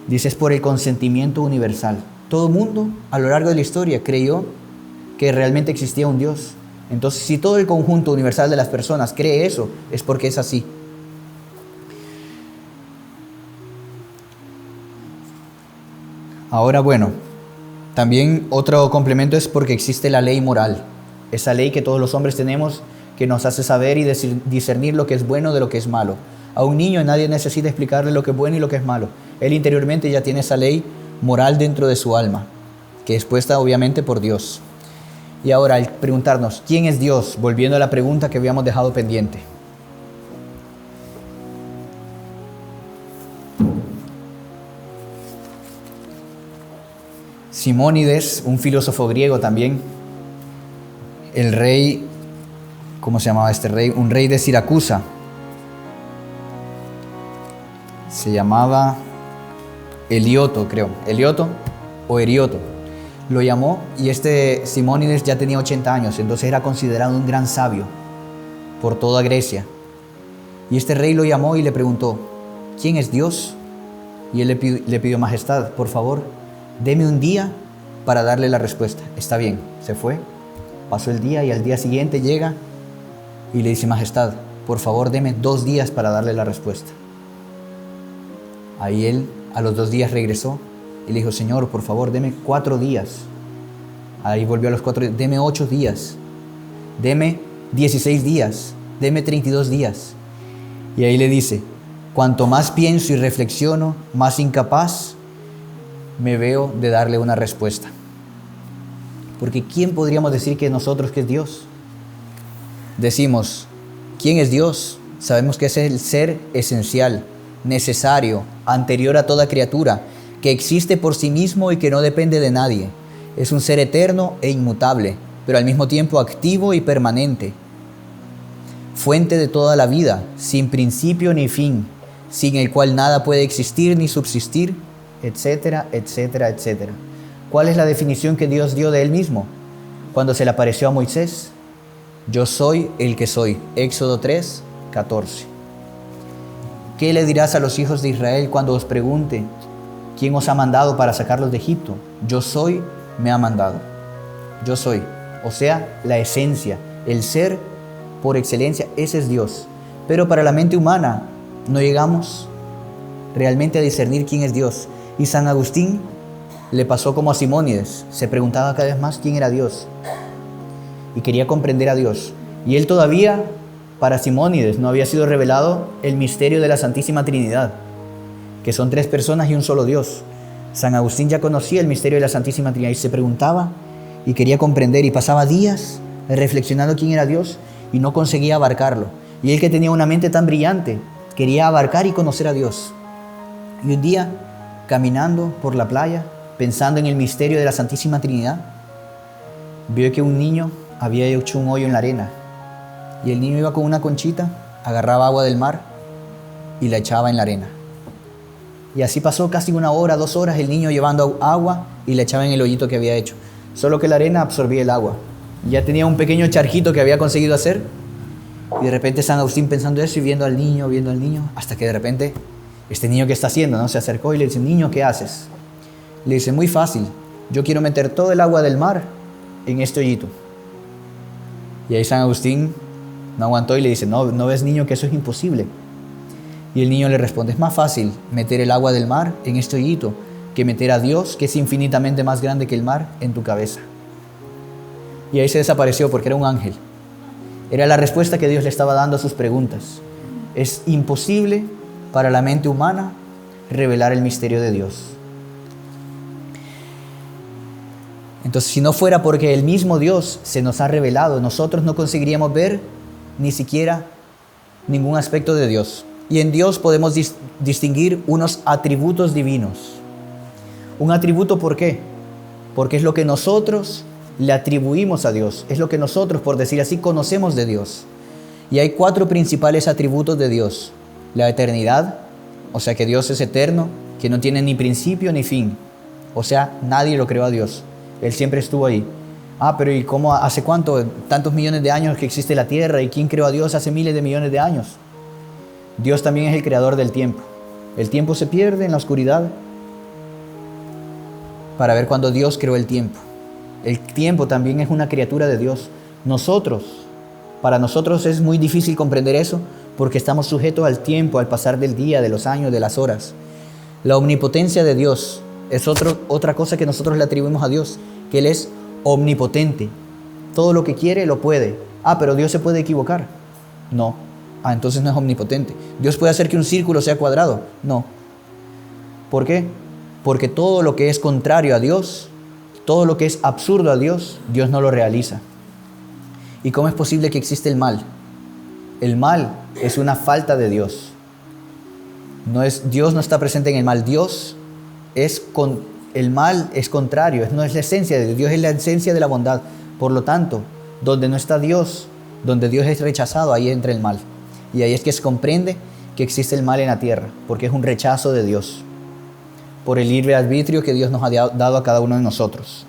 A: Dice, es por el consentimiento universal. Todo el mundo a lo largo de la historia creyó que realmente existía un Dios. Entonces, si todo el conjunto universal de las personas cree eso, es porque es así. Ahora, bueno, también otro complemento es porque existe la ley moral. Esa ley que todos los hombres tenemos, que nos hace saber y discernir lo que es bueno de lo que es malo. A un niño nadie necesita explicarle lo que es bueno y lo que es malo. Él interiormente ya tiene esa ley moral dentro de su alma, que es puesta obviamente por Dios. Y ahora, al preguntarnos, ¿quién es Dios? Volviendo a la pregunta que habíamos dejado pendiente. Simónides, un filósofo griego también, el rey, ¿cómo se llamaba este rey? Un rey de Siracusa. Se llamaba Helioto, creo. Helioto o Herioto. Lo llamó y este Simónides ya tenía 80 años, entonces era considerado un gran sabio por toda Grecia. Y este rey lo llamó y le preguntó, ¿quién es Dios? Y él le pidió, majestad, por favor, deme un día para darle la respuesta. Está bien, se fue, pasó el día y al día siguiente llega y le dice, majestad, por favor, deme 2 días para darle la respuesta. Ahí él a los 2 días regresó y le dijo, Señor, por favor, deme 4 días. Ahí volvió a los 4 días, deme 8 días, deme 16 días, deme 32 días. Y ahí le dice, cuanto más pienso y reflexiono, más incapaz me veo de darle una respuesta. Porque ¿quién podríamos decir que nosotros que es Dios? Decimos, ¿quién es Dios? Sabemos que es el ser esencial, necesario, anterior a toda criatura, que existe por sí mismo y que no depende de nadie. Es un ser eterno e inmutable, pero al mismo tiempo activo y permanente. Fuente de toda la vida, sin principio ni fin, sin el cual nada puede existir ni subsistir, etcétera, etcétera, etcétera. ¿Cuál es la definición que Dios dio de Él mismo? Cuando se le apareció a Moisés, yo soy el que soy. Éxodo 3, 14. ¿Qué le dirás a los hijos de Israel cuando os pregunte quién os ha mandado para sacarlos de Egipto? Yo soy, me ha mandado. Yo soy. O sea, la esencia, el ser por excelencia, ese es Dios. Pero para la mente humana no llegamos realmente a discernir quién es Dios. Y San Agustín le pasó como a Simónides, se preguntaba cada vez más quién era Dios y quería comprender a Dios. Y él todavía, para Simónides, no había sido revelado el misterio de la Santísima Trinidad, que son 3 personas y un solo Dios. San Agustín ya conocía el misterio de la Santísima Trinidad y se preguntaba y quería comprender y pasaba días reflexionando quién era Dios y no conseguía abarcarlo. Y él, que tenía una mente tan brillante, quería abarcar y conocer a Dios. Y un día, caminando por la playa, pensando en el misterio de la Santísima Trinidad, vio que un niño había hecho un hoyo en la arena. Y el niño iba con una conchita, agarraba agua del mar y la echaba en la arena. Y así pasó casi 1 hora, 2 horas, el niño llevando agua y la echaba en el hoyito que había hecho. Solo que la arena absorbía el agua. Ya tenía un pequeño charquito que había conseguido hacer. Y de repente San Agustín pensando eso y viendo al niño, hasta que de repente este niño, ¿qué está haciendo? ¿No? Se acercó y le dice, niño, ¿qué haces? Le dice, muy fácil, yo quiero meter todo el agua del mar en este hoyito. Y ahí San Agustín no aguantó y le dice, no ves, niño, que eso es imposible. Y el niño le responde, es más fácil meter el agua del mar en este hoyito que meter a Dios, que es infinitamente más grande que el mar, en tu cabeza. Y ahí se desapareció porque era un ángel. Era la respuesta que Dios le estaba dando a sus preguntas. Es imposible para la mente humana revelar el misterio de Dios. Entonces, si no fuera porque el mismo Dios se nos ha revelado, nosotros no conseguiríamos ver ni siquiera ningún aspecto de Dios. Y en Dios podemos distinguir unos atributos divinos. Un atributo, ¿por qué? Porque es lo que nosotros le atribuimos a Dios. Es lo que nosotros, por decir así, conocemos de Dios. Y hay 4 principales atributos de Dios. La eternidad, o sea que Dios es eterno, que no tiene ni principio ni fin. O sea, nadie lo creó a Dios. Él siempre estuvo ahí. Pero ¿y cómo, hace cuánto, tantos millones de años que existe la tierra? ¿Y quién creó a Dios hace miles de millones de años? Dios también es el creador del tiempo. El tiempo se pierde en la oscuridad para ver cuando Dios creó el tiempo. El tiempo también es una criatura de Dios. Para nosotros es muy difícil comprender eso porque estamos sujetos al tiempo, al pasar del día, de los años, de las horas. La omnipotencia de Dios es otra cosa que nosotros le atribuimos a Dios, que Él es omnipotente. Todo lo que quiere lo puede. Pero Dios se puede equivocar. No, entonces no es omnipotente. ¿Dios puede hacer que un círculo sea cuadrado? No. ¿Por qué? Porque todo lo que es contrario a Dios, todo lo que es absurdo a Dios, Dios no lo realiza. ¿Y cómo es posible que existe el mal? El mal es una falta de Dios. Dios no está presente en el mal. El mal es contrario, no es la esencia de Dios. Dios es la esencia de la bondad. Por lo tanto, donde no está Dios, donde Dios es rechazado, ahí entra el mal. Y ahí es que se comprende que existe el mal en la tierra, porque es un rechazo de Dios, por el libre arbitrio que Dios nos ha dado a cada uno de nosotros.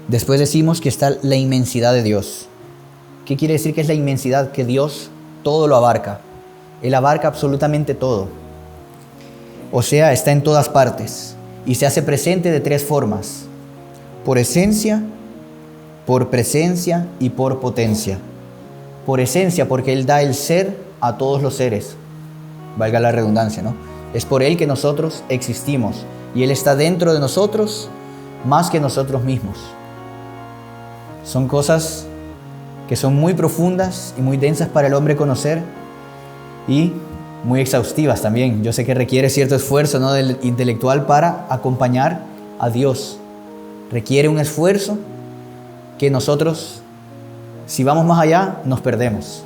A: Después decimos que está la inmensidad de Dios. ¿Qué quiere decir que es la inmensidad? Que Dios todo lo abarca. Él abarca absolutamente todo. O sea, está en todas partes y se hace presente de tres formas: por esencia, por presencia y por potencia. Por esencia, porque Él da el ser a todos los seres, valga la redundancia, ¿no? Es por Él que nosotros existimos y Él está dentro de nosotros más que nosotros mismos. Son cosas que son muy profundas y muy densas para el hombre conocer y muy exhaustivas también. Yo sé que requiere cierto esfuerzo, ¿no?, del intelectual para acompañar a Dios. Requiere un esfuerzo que nosotros, si vamos más allá, nos perdemos.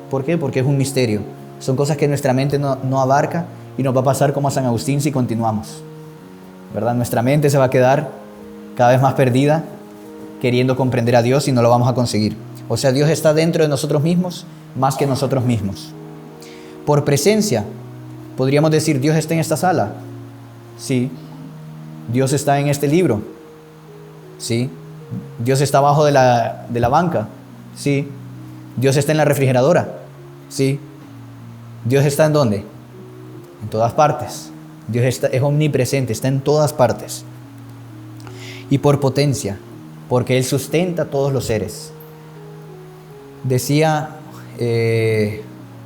A: ¿Por qué? Porque es un misterio. Son cosas que nuestra mente no abarca y nos va a pasar como a San Agustín si continuamos, ¿verdad? Nuestra mente se va a quedar cada vez más perdida queriendo comprender a Dios y no lo vamos a conseguir. O sea, Dios está dentro de nosotros mismos más que nosotros mismos. Por presencia, podríamos decir, ¿Dios está en esta sala? Sí. ¿Dios está en este libro? Sí. ¿Dios está abajo de la banca? Sí. ¿Dios está en la refrigeradora? Sí. ¿Dios está en dónde? En todas partes. Dios es omnipresente, está en todas partes. Y por potencia, porque Él sustenta a todos los seres. Decía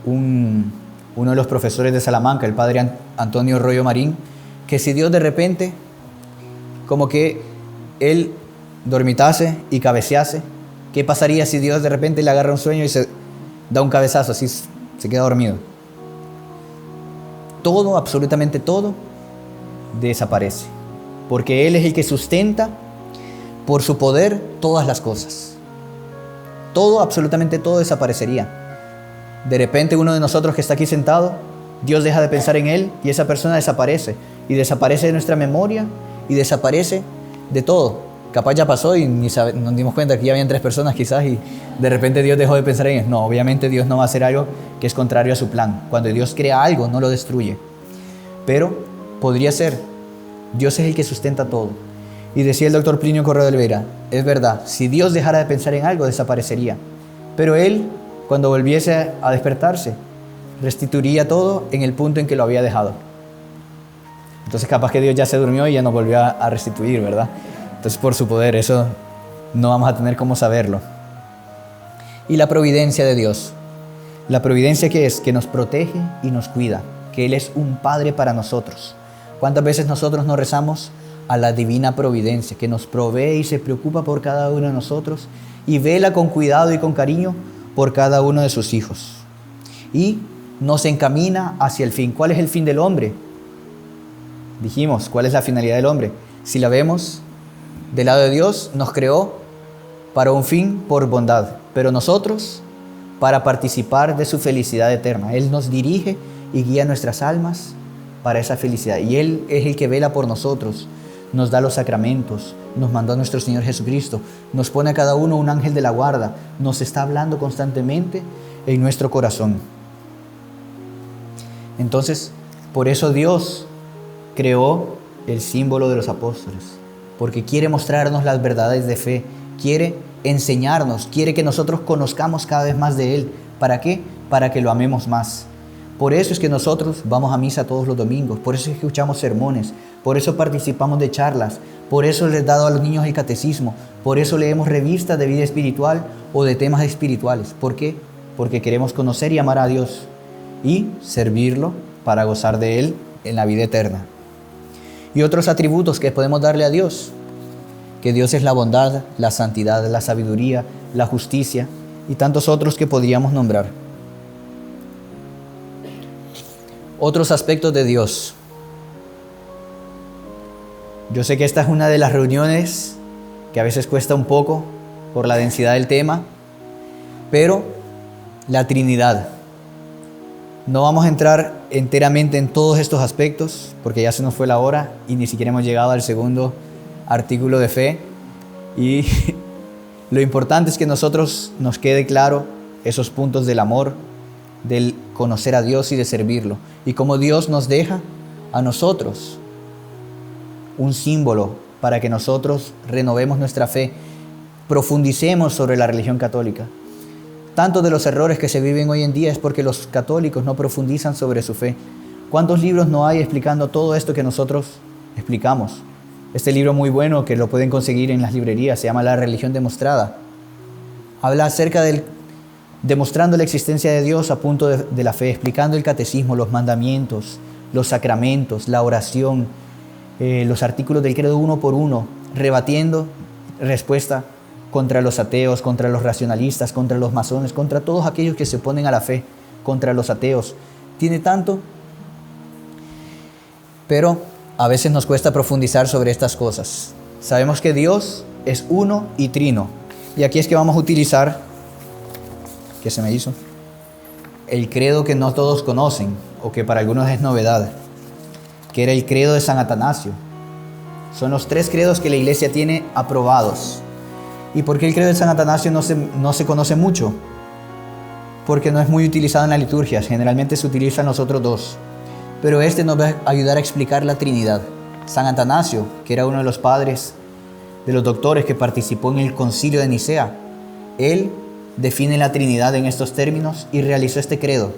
A: uno de los profesores de Salamanca, el padre Antonio Rollo Marín, que si Dios de repente, como que Él dormitase y cabecease, ¿qué pasaría si Dios de repente le agarra un sueño y se da un cabezazo, así se queda dormido? Todo, absolutamente todo, desaparece, porque Él es el que sustenta por su poder todas las cosas. Todo, absolutamente todo desaparecería. De repente uno de nosotros que está aquí sentado, Dios deja de pensar en Él y esa persona desaparece. Y desaparece de nuestra memoria y desaparece de todo. Capaz ya pasó y nos dimos cuenta que ya habían 3 personas quizás y de repente Dios dejó de pensar en Él. No, obviamente Dios no va a hacer algo que es contrario a su plan. Cuando Dios crea algo, no lo destruye. Pero podría ser. Dios es el que sustenta todo. Y decía el doctor Plinio Correo de Olivera, es verdad, si Dios dejara de pensar en algo, desaparecería. Pero Él, cuando volviese a despertarse, restituiría todo en el punto en que lo había dejado. Entonces capaz que Dios ya se durmió y ya no volvió a restituir, ¿verdad? Entonces por su poder, eso no vamos a tener cómo saberlo. Y la providencia de Dios. La providencia que es, que nos protege y nos cuida, que Él es un Padre para nosotros. ¿Cuántas veces nosotros nos rezamos a la divina providencia, que nos provee y se preocupa por cada uno de nosotros y vela con cuidado y con cariño por cada uno de sus hijos? Y nos encamina hacia el fin. ¿Cuál es el fin del hombre? Dijimos, ¿cuál es la finalidad del hombre? Si la vemos del lado de Dios, nos creó para un fin por bondad, pero nosotros para participar de su felicidad eterna. Él nos dirige y guía nuestras almas para esa felicidad. Y Él es el que vela por nosotros, nos da los sacramentos, nos mandó a nuestro Señor Jesucristo, nos pone a cada uno un ángel de la guarda, nos está hablando constantemente en nuestro corazón. Entonces, por eso Dios creó el símbolo de los apóstoles, porque quiere mostrarnos las verdades de fe, quiere enseñarnos, quiere que nosotros conozcamos cada vez más de Él. ¿Para qué? Para que lo amemos más. Por eso es que nosotros vamos a misa todos los domingos, por eso es que escuchamos sermones, por eso participamos de charlas, por eso les he dado a los niños el catecismo, por eso leemos revistas de vida espiritual o de temas espirituales. ¿Por qué? Porque queremos conocer y amar a Dios y servirlo para gozar de Él en la vida eterna. Y otros atributos que podemos darle a Dios, que Dios es la bondad, la santidad, la sabiduría, la justicia y tantos otros que podríamos nombrar. Otros aspectos de Dios. Yo sé que esta es una de las reuniones que a veces cuesta un poco por la densidad del tema, pero la Trinidad. No vamos a entrar enteramente en todos estos aspectos porque ya se nos fue la hora y ni siquiera hemos llegado al segundo artículo de fe. Y lo importante es que nosotros nos quede claro esos puntos del amor, del conocer a Dios y de servirlo. Y cómo Dios nos deja a nosotros un símbolo para que nosotros renovemos nuestra fe, profundicemos sobre la religión católica. Tantos de los errores que se viven hoy en día es porque los católicos no profundizan sobre su fe. ¿Cuántos libros no hay explicando todo esto que nosotros explicamos? Este libro muy bueno que lo pueden conseguir en las librerías se llama La religión demostrada. Habla acerca del demostrando la existencia de Dios a punto de la fe, explicando el catecismo, los mandamientos, los sacramentos, la oración, los artículos del credo uno por uno, rebatiendo respuesta contra los ateos, contra los racionalistas, contra los masones, contra todos aquellos que se oponen a la fe, contra los ateos. Tiene tanto, pero a veces nos cuesta profundizar sobre estas cosas. Sabemos que Dios es uno y trino. Y aquí es que vamos a utilizar, ¿qué se me hizo? El credo que no todos conocen, o que para algunos es novedad, que era el credo de San Atanasio. Son los 3 credos que la Iglesia tiene aprobados. ¿Y por qué el credo de San Atanasio no se conoce mucho? Porque no es muy utilizado en la liturgia, generalmente se utilizan los otros 2. Pero este nos va a ayudar a explicar la Trinidad. San Atanasio, que era uno de los padres, de los doctores que participó en el concilio de Nicea, él define la Trinidad en estos términos y realizó este credo.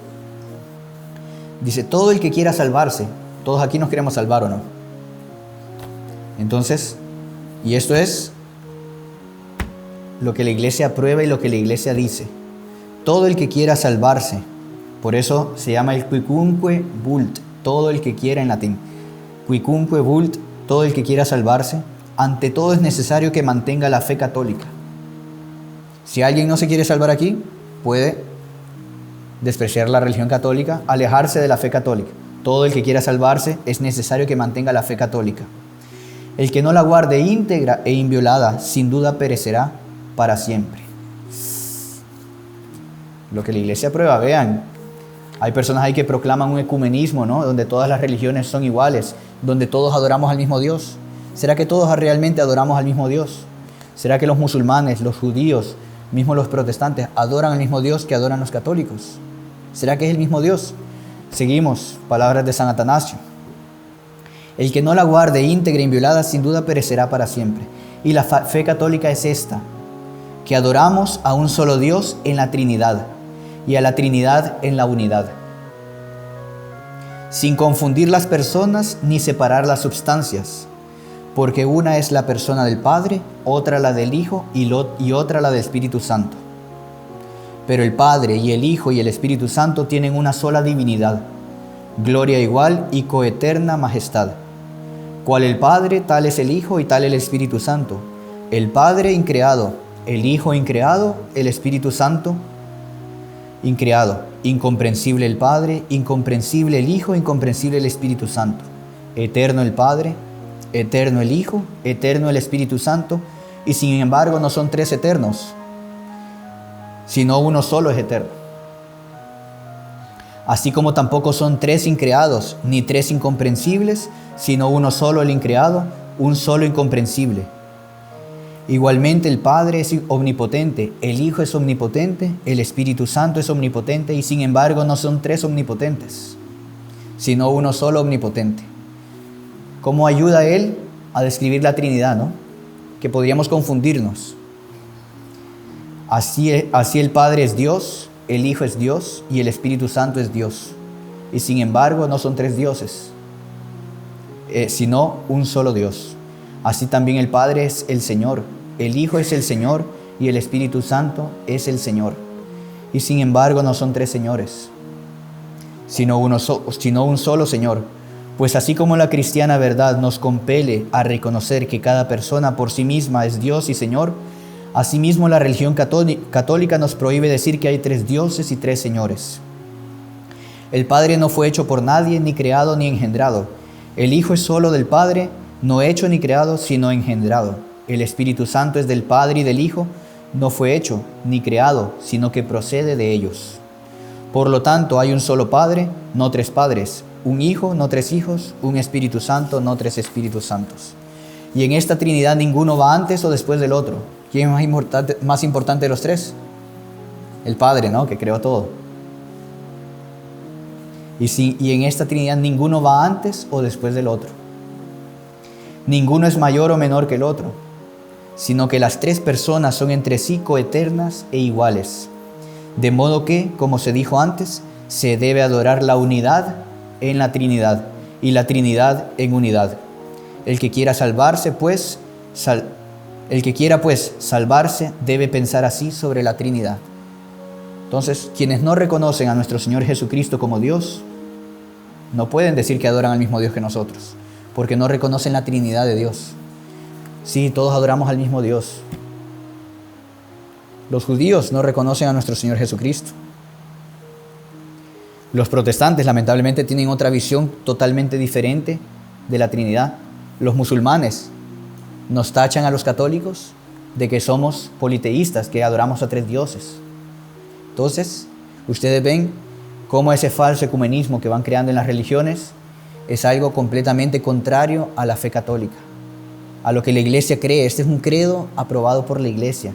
A: Dice, todo el que quiera salvarse, todos aquí nos queremos salvar, ¿o no? Entonces, y esto es lo que la Iglesia aprueba y lo que la Iglesia dice. Todo el que quiera salvarse, por eso se llama el quicunque vult, todo el que quiera en latín. Quicunque vult, todo el que quiera salvarse, ante todo es necesario que mantenga la fe católica. Si alguien no se quiere salvar aquí, puede despreciar la religión católica, alejarse de la fe católica. Todo el que quiera salvarse es necesario que mantenga la fe católica. El que no la guarde íntegra e inviolada, sin duda perecerá para siempre. Lo que la Iglesia aprueba, vean. Hay personas ahí que proclaman un ecumenismo, ¿no? Donde todas las religiones son iguales, donde todos adoramos al mismo Dios. ¿Será que todos realmente adoramos al mismo Dios? ¿Será que los musulmanes, los judíos, mismo los protestantes, adoran al mismo Dios que adoran los católicos? ¿Será que es el mismo Dios? Seguimos, palabras de San Atanasio. El que no la guarde íntegra e inviolada, sin duda perecerá para siempre. Y la fe católica es esta, que adoramos a un solo Dios en la Trinidad, y a la Trinidad en la unidad, sin confundir las personas ni separar las substancias, porque una es la persona del Padre, otra la del Hijo y otra la del Espíritu Santo. Pero el Padre y el Hijo y el Espíritu Santo tienen una sola divinidad, gloria igual y coeterna majestad. Cual el Padre, tal es el Hijo y tal el Espíritu Santo. El Padre increado, el Hijo increado, el Espíritu Santo increado. Incomprensible el Padre, incomprensible el Hijo, incomprensible el Espíritu Santo. Eterno el Padre, eterno el Hijo, eterno el Espíritu Santo, y sin embargo no son 3 eternos, sino uno solo es eterno. Así como tampoco son 3 increados, ni 3 incomprensibles, sino uno solo el increado, un solo incomprensible. Igualmente el Padre es omnipotente, el Hijo es omnipotente, el Espíritu Santo es omnipotente, y sin embargo no son 3 omnipotentes, sino uno solo omnipotente. ¿Cómo ayuda él a describir la Trinidad, no? Que podríamos confundirnos. Así el Padre es Dios, el Hijo es Dios y el Espíritu Santo es Dios. Y sin embargo no son 3 dioses, sino un solo Dios. Así también el Padre es el Señor, el Hijo es el Señor y el Espíritu Santo es el Señor. Y sin embargo no son 3 señores, sino un solo Señor. Pues así como la cristiana verdad nos compele a reconocer que cada persona por sí misma es Dios y Señor, asimismo la religión católica nos prohíbe decir que hay 3 dioses y 3 señores. El Padre no fue hecho por nadie, ni creado, ni engendrado. El Hijo es solo del Padre, no hecho ni creado, sino engendrado. El Espíritu Santo es del Padre y del Hijo, no fue hecho ni creado, sino que procede de ellos. Por lo tanto, hay un solo Padre, no tres padres, un Hijo, no tres hijos, un Espíritu Santo, no tres Espíritus Santos. Y en esta Trinidad ninguno va antes o después del otro. ¿Quién es más importante de los tres? El Padre, ¿no? Que creó todo. Y en esta Trinidad ninguno va antes o después del otro. Ninguno es mayor o menor que el otro, sino que las tres personas son entre sí coeternas e iguales. De modo que, como se dijo antes, se debe adorar la unidad en la Trinidad y la Trinidad en unidad. El que quiera pues salvarse debe pensar así sobre la Trinidad. Entonces, quienes no reconocen a nuestro Señor Jesucristo como Dios, no pueden decir que adoran al mismo Dios que nosotros, porque no reconocen la Trinidad de Dios. Sí, todos adoramos al mismo Dios. Los judíos no reconocen a nuestro Señor Jesucristo. Los protestantes, lamentablemente, tienen otra visión totalmente diferente de la Trinidad. Los musulmanes nos tachan a los católicos de que somos politeístas, que adoramos a tres dioses. Entonces, ustedes ven cómo ese falso ecumenismo que van creando en las religiones es algo completamente contrario a la fe católica, a lo que la Iglesia cree. Este es un credo aprobado por la Iglesia.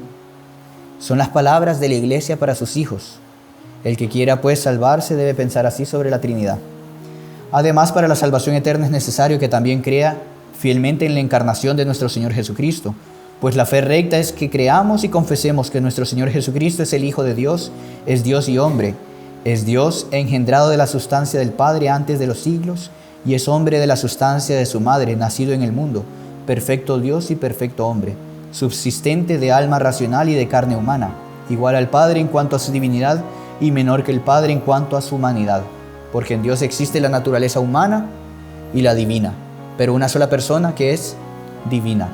A: Son las palabras de la Iglesia para sus hijos. El que quiera pues salvarse debe pensar así sobre la Trinidad. Además, para la salvación eterna es necesario que también crea fielmente en la encarnación de nuestro Señor Jesucristo, pues la fe recta es que creamos y confesemos que nuestro Señor Jesucristo es el Hijo de Dios, es Dios y hombre, es Dios engendrado de la sustancia del Padre antes de los siglos, y es hombre de la sustancia de su madre, nacido en el mundo, perfecto Dios y perfecto hombre, subsistente de alma racional y de carne humana, igual al Padre en cuanto a su divinidad y menor que el Padre en cuanto a su humanidad, porque en Dios existe la naturaleza humana y la divina, pero una sola persona que es divina.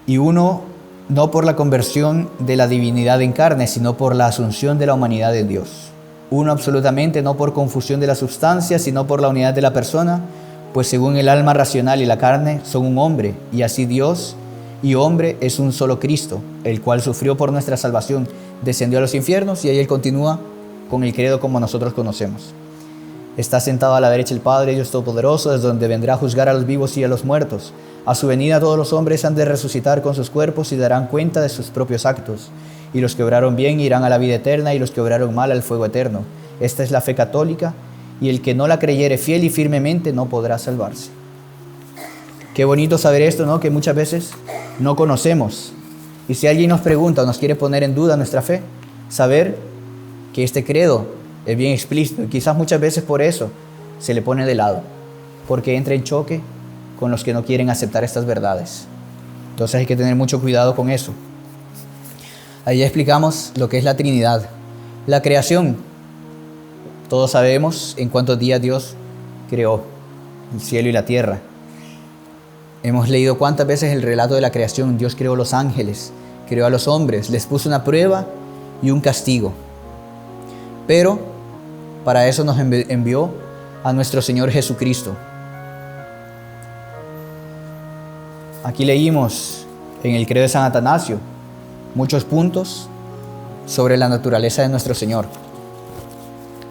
A: Y uno no por la conversión de la divinidad en carne, sino por la asunción de la humanidad de Dios. Uno absolutamente, no por confusión de la sustancia, sino por la unidad de la persona, pues según el alma racional y la carne son un hombre, y así Dios y hombre es un solo Cristo, el cual sufrió por nuestra salvación, descendió a los infiernos, y ahí él continúa con el credo como nosotros conocemos. Está sentado a la derecha el Padre, Dios Todopoderoso, desde donde vendrá a juzgar a los vivos y a los muertos. A su venida todos los hombres han de resucitar con sus cuerpos y darán cuenta de sus propios actos. Y los que obraron bien irán a la vida eterna, y los que obraron mal al fuego eterno. Esta es la fe católica, y el que no la creyere fiel y firmemente no podrá salvarse. Qué bonito saber esto, ¿no? Que muchas veces no conocemos. Y si alguien nos pregunta o nos quiere poner en duda nuestra fe, saber que este credo es bien explícito, y quizás muchas veces por eso se le pone de lado, porque entra en choque con los que no quieren aceptar estas verdades. Entonces hay que tener mucho cuidado con eso. Ahí ya explicamos lo que es la Trinidad. La creación, todos sabemos en cuántos días Dios creó el cielo y la tierra. Hemos leído cuántas veces el relato de la creación. Dios creó los ángeles, creó a los hombres, les puso una prueba y un castigo. Pero para eso nos envió a nuestro Señor Jesucristo. Aquí leímos en el credo de San Atanasio muchos puntos sobre la naturaleza de nuestro Señor.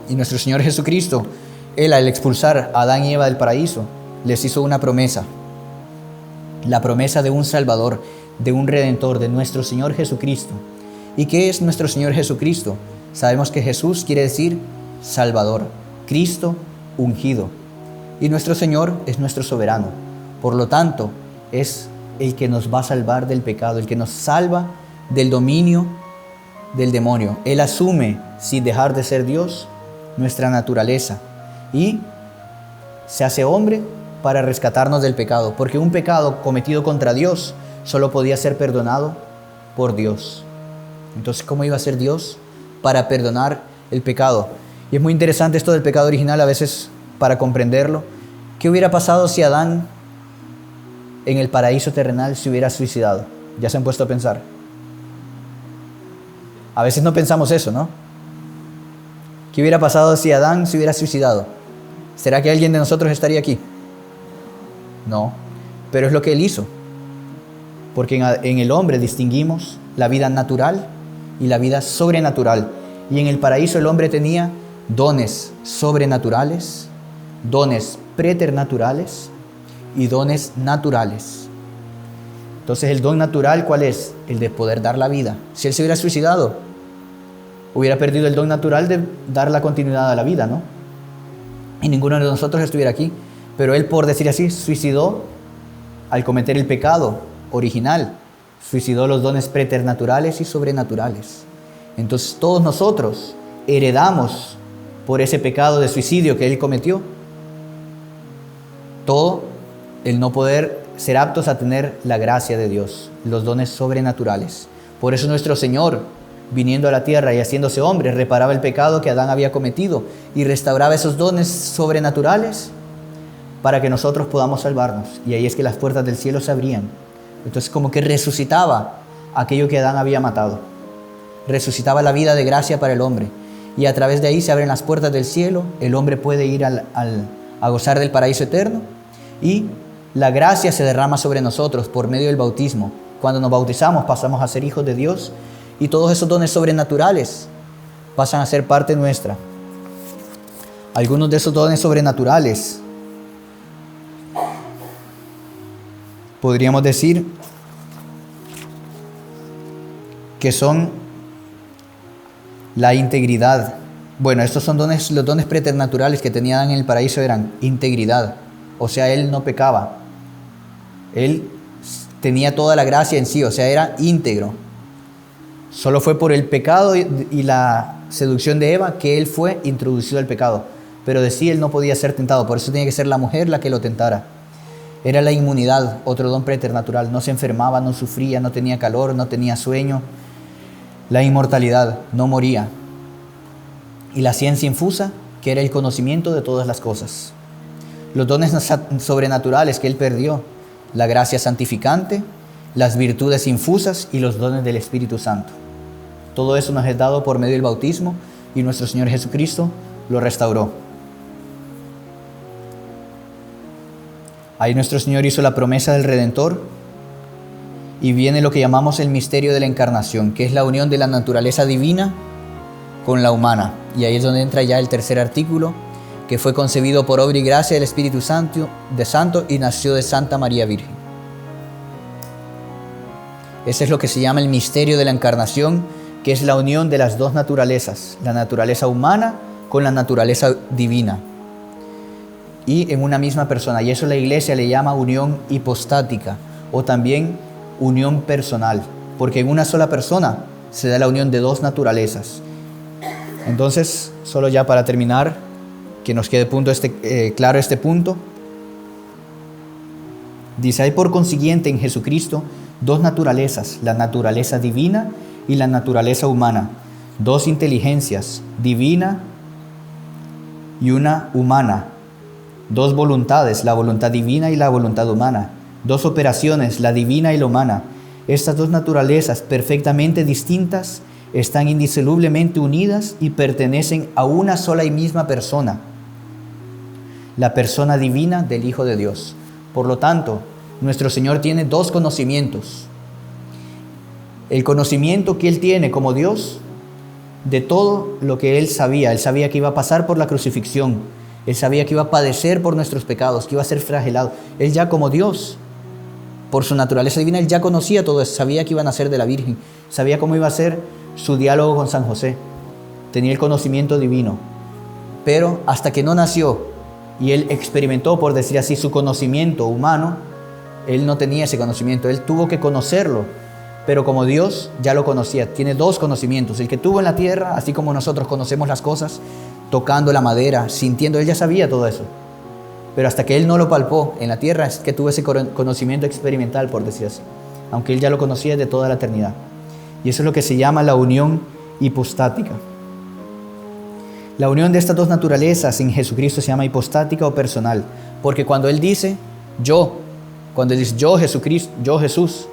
A: Y nuestro Señor Jesucristo, Él al expulsar a Adán y Eva del paraíso, les hizo una promesa. La promesa de un Salvador, de un Redentor, de nuestro Señor Jesucristo. ¿Y qué es nuestro Señor Jesucristo? Sabemos que Jesús quiere decir Salvador, Cristo ungido. Y nuestro Señor es nuestro soberano. Por lo tanto, es el que nos va a salvar del pecado, el que nos salva del dominio del demonio. Él asume, sin dejar de ser Dios, nuestra naturaleza y se hace hombre para rescatarnos del pecado, porque un pecado cometido contra Dios solo podía ser perdonado por Dios. Entonces, ¿cómo iba a ser Dios para perdonar el pecado? Y es muy interesante esto del pecado original, a veces para comprenderlo. ¿Qué hubiera pasado si Adán en el paraíso terrenal se hubiera suicidado? ¿Ya se han puesto a pensar? A veces no pensamos eso, ¿no? ¿Qué hubiera pasado si Adán se hubiera suicidado? ¿Será que alguien de nosotros estaría aquí? No, pero es lo que él hizo. Porque en el hombre distinguimos la vida natural y la vida sobrenatural. Y en el paraíso el hombre tenía dones sobrenaturales, dones preternaturales y dones naturales. Entonces, el don natural, ¿cuál es? El de poder dar la vida. Si él se hubiera suicidado, hubiera perdido el don natural de dar la continuidad a la vida, ¿no? Y ninguno de nosotros estuviera aquí. Pero él, por decir así, suicidó al cometer el pecado original. Suicidó los dones preternaturales y sobrenaturales. Entonces, todos nosotros heredamos por ese pecado de suicidio que él cometió todo el no poder ser aptos a tener la gracia de Dios, los dones sobrenaturales. Por eso nuestro Señor, viniendo a la tierra y haciéndose hombre, reparaba el pecado que Adán había cometido y restauraba esos dones sobrenaturales para que nosotros podamos salvarnos. Y ahí es que las puertas del cielo se abrían. Entonces, como que resucitaba aquello que Adán había matado. Resucitaba la vida de gracia para el hombre. Y a través de ahí se abren las puertas del cielo. El hombre puede ir a gozar del paraíso eterno. Y la gracia se derrama sobre nosotros por medio del bautismo. Cuando nos bautizamos pasamos a ser hijos de Dios. Y todos esos dones sobrenaturales pasan a ser parte nuestra. Algunos de esos dones sobrenaturales podríamos decir que son la integridad. Bueno, estos son los dones preternaturales que tenía Adán en el paraíso eran integridad. O sea, él no pecaba. Él tenía toda la gracia en sí, o sea, era íntegro. Solo fue por el pecado y la seducción de Eva que él fue introducido al pecado. Pero de sí él no podía ser tentado, por eso tenía que ser la mujer la que lo tentara. Era la inmunidad, otro don preternatural. No se enfermaba, no sufría, no tenía calor, no tenía sueño. La inmortalidad, no moría. Y la ciencia infusa, que era el conocimiento de todas las cosas. Los dones sobrenaturales que él perdió, la gracia santificante, las virtudes infusas y los dones del Espíritu Santo. Todo eso nos es dado por medio del bautismo y nuestro Señor Jesucristo lo restauró. Ahí nuestro Señor hizo la promesa del Redentor y viene lo que llamamos el misterio de la encarnación, que es la unión de la naturaleza divina con la humana. Y ahí es donde entra ya el tercer artículo, que fue concebido por obra y gracia del Espíritu Santo y nació de Santa María Virgen. Ese es lo que se llama el misterio de la encarnación, que es la unión de las dos naturalezas, la naturaleza humana con la naturaleza divina, y en una misma persona. Y eso la Iglesia le llama unión hipostática o también unión personal, porque en una sola persona se da la unión de dos naturalezas. Entonces, solo ya para terminar, que nos quede claro este punto, dice: hay por consiguiente en Jesucristo dos naturalezas, la naturaleza divina y la naturaleza humana, dos inteligencias, divina y una humana, dos voluntades, la voluntad divina y la voluntad humana, dos operaciones, la divina y la humana. Estas dos naturalezas perfectamente distintas están indisolublemente unidas y pertenecen a una sola y misma persona, la persona divina del Hijo de Dios. Por lo tanto, nuestro Señor tiene dos conocimientos. El conocimiento que Él tiene como Dios de todo lo que Él sabía que iba a pasar por la crucifixión. Él sabía que iba a padecer por nuestros pecados, que iba a ser flagelado. Él ya como Dios, por su naturaleza divina, Él ya conocía todo eso. Sabía que iba a nacer de la Virgen. Sabía cómo iba a ser su diálogo con San José. Tenía el conocimiento divino. Pero hasta que no nació y Él experimentó, por decir así, su conocimiento humano, Él no tenía ese conocimiento. Él tuvo que conocerlo. Pero como Dios ya lo conocía. Tiene dos conocimientos. El que tuvo en la tierra, así como nosotros conocemos las cosas, tocando la madera, sintiendo, Él ya sabía todo eso. Pero hasta que Él no lo palpó en la tierra es que tuvo ese conocimiento experimental, por decir así. Aunque Él ya lo conocía de toda la eternidad. Y eso es lo que se llama la unión hipostática. La unión de estas dos naturalezas en Jesucristo se llama hipostática o personal. Porque cuando Él dice yo, cuando Él dice yo Jesucristo, yo Jesús,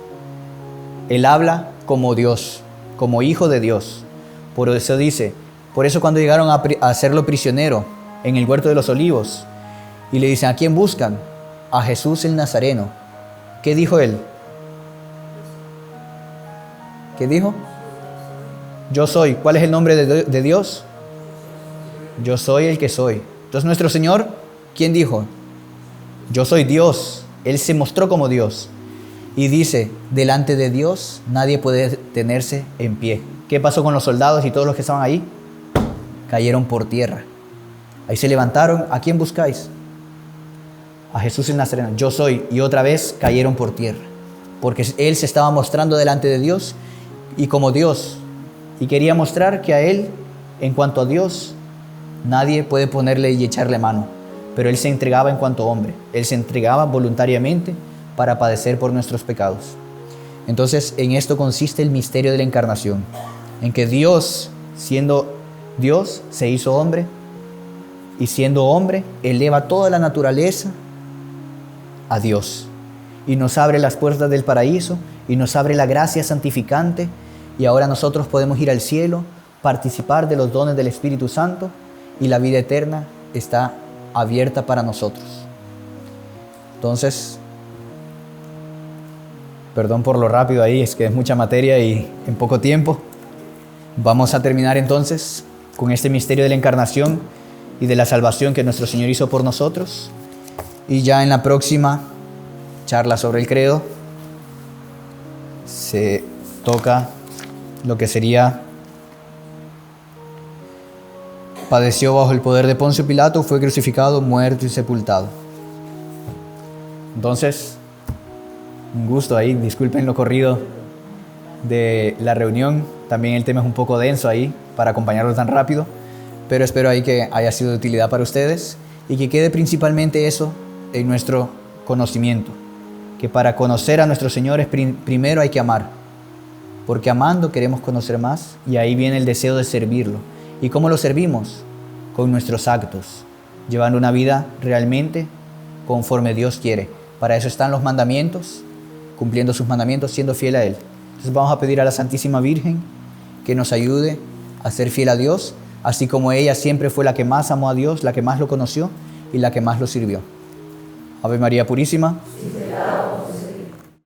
A: Él habla como Dios, como Hijo de Dios. Por eso dice: Por eso cuando llegaron a hacerlo prisionero en el huerto de los olivos y le dicen, ¿a quién buscan? A Jesús el Nazareno. ¿Qué dijo él? ¿Qué dijo? Yo soy. ¿Cuál es el nombre de Dios? Yo soy el que soy. Entonces nuestro Señor, ¿quién dijo? Yo soy Dios. Él se mostró como Dios. Y dice, delante de Dios nadie puede tenerse en pie. ¿Qué pasó con los soldados y todos los que estaban ahí? Cayeron por tierra. Ahí se levantaron. ¿A quién buscáis? A Jesús el Nazareno. Yo soy. Y otra vez cayeron por tierra. Porque Él se estaba mostrando delante de Dios y como Dios. Y quería mostrar que a Él, en cuanto a Dios, nadie puede ponerle y echarle mano. Pero Él se entregaba en cuanto hombre. Él se entregaba voluntariamente para padecer por nuestros pecados. Entonces, en esto consiste el misterio de la encarnación. En que Dios, siendo Dios, se hizo hombre. Y siendo hombre, eleva toda la naturaleza a Dios. Y nos abre las puertas del paraíso. Y nos abre la gracia santificante. Y ahora nosotros podemos ir al cielo, participar de los dones del Espíritu Santo. Y la vida eterna está abierta para nosotros. Entonces, perdón por lo rápido ahí, es que es mucha materia y en poco tiempo. Vamos a terminar entonces con este misterio de la encarnación y de la salvación que nuestro Señor hizo por nosotros. Y ya en la próxima charla sobre el credo se toca lo que sería: padeció bajo el poder de Poncio Pilato, fue crucificado, muerto y sepultado. Entonces, un gusto ahí, disculpen lo corrido de la reunión. También el tema es un poco denso ahí para acompañarlo tan rápido, pero espero ahí que haya sido de utilidad para ustedes y que quede principalmente eso en nuestro conocimiento, que para conocer a nuestro Señor primero hay que amar, porque amando queremos conocer más y ahí viene el deseo de servirlo. ¿Y cómo lo servimos? Con nuestros actos, llevando una vida realmente conforme Dios quiere. Para eso están los mandamientos, cumpliendo sus mandamientos, siendo fiel a Él. Entonces vamos a pedir a la Santísima Virgen que nos ayude a ser fiel a Dios, así como ella siempre fue la que más amó a Dios, la que más lo conoció y la que más lo sirvió. Ave María Purísima.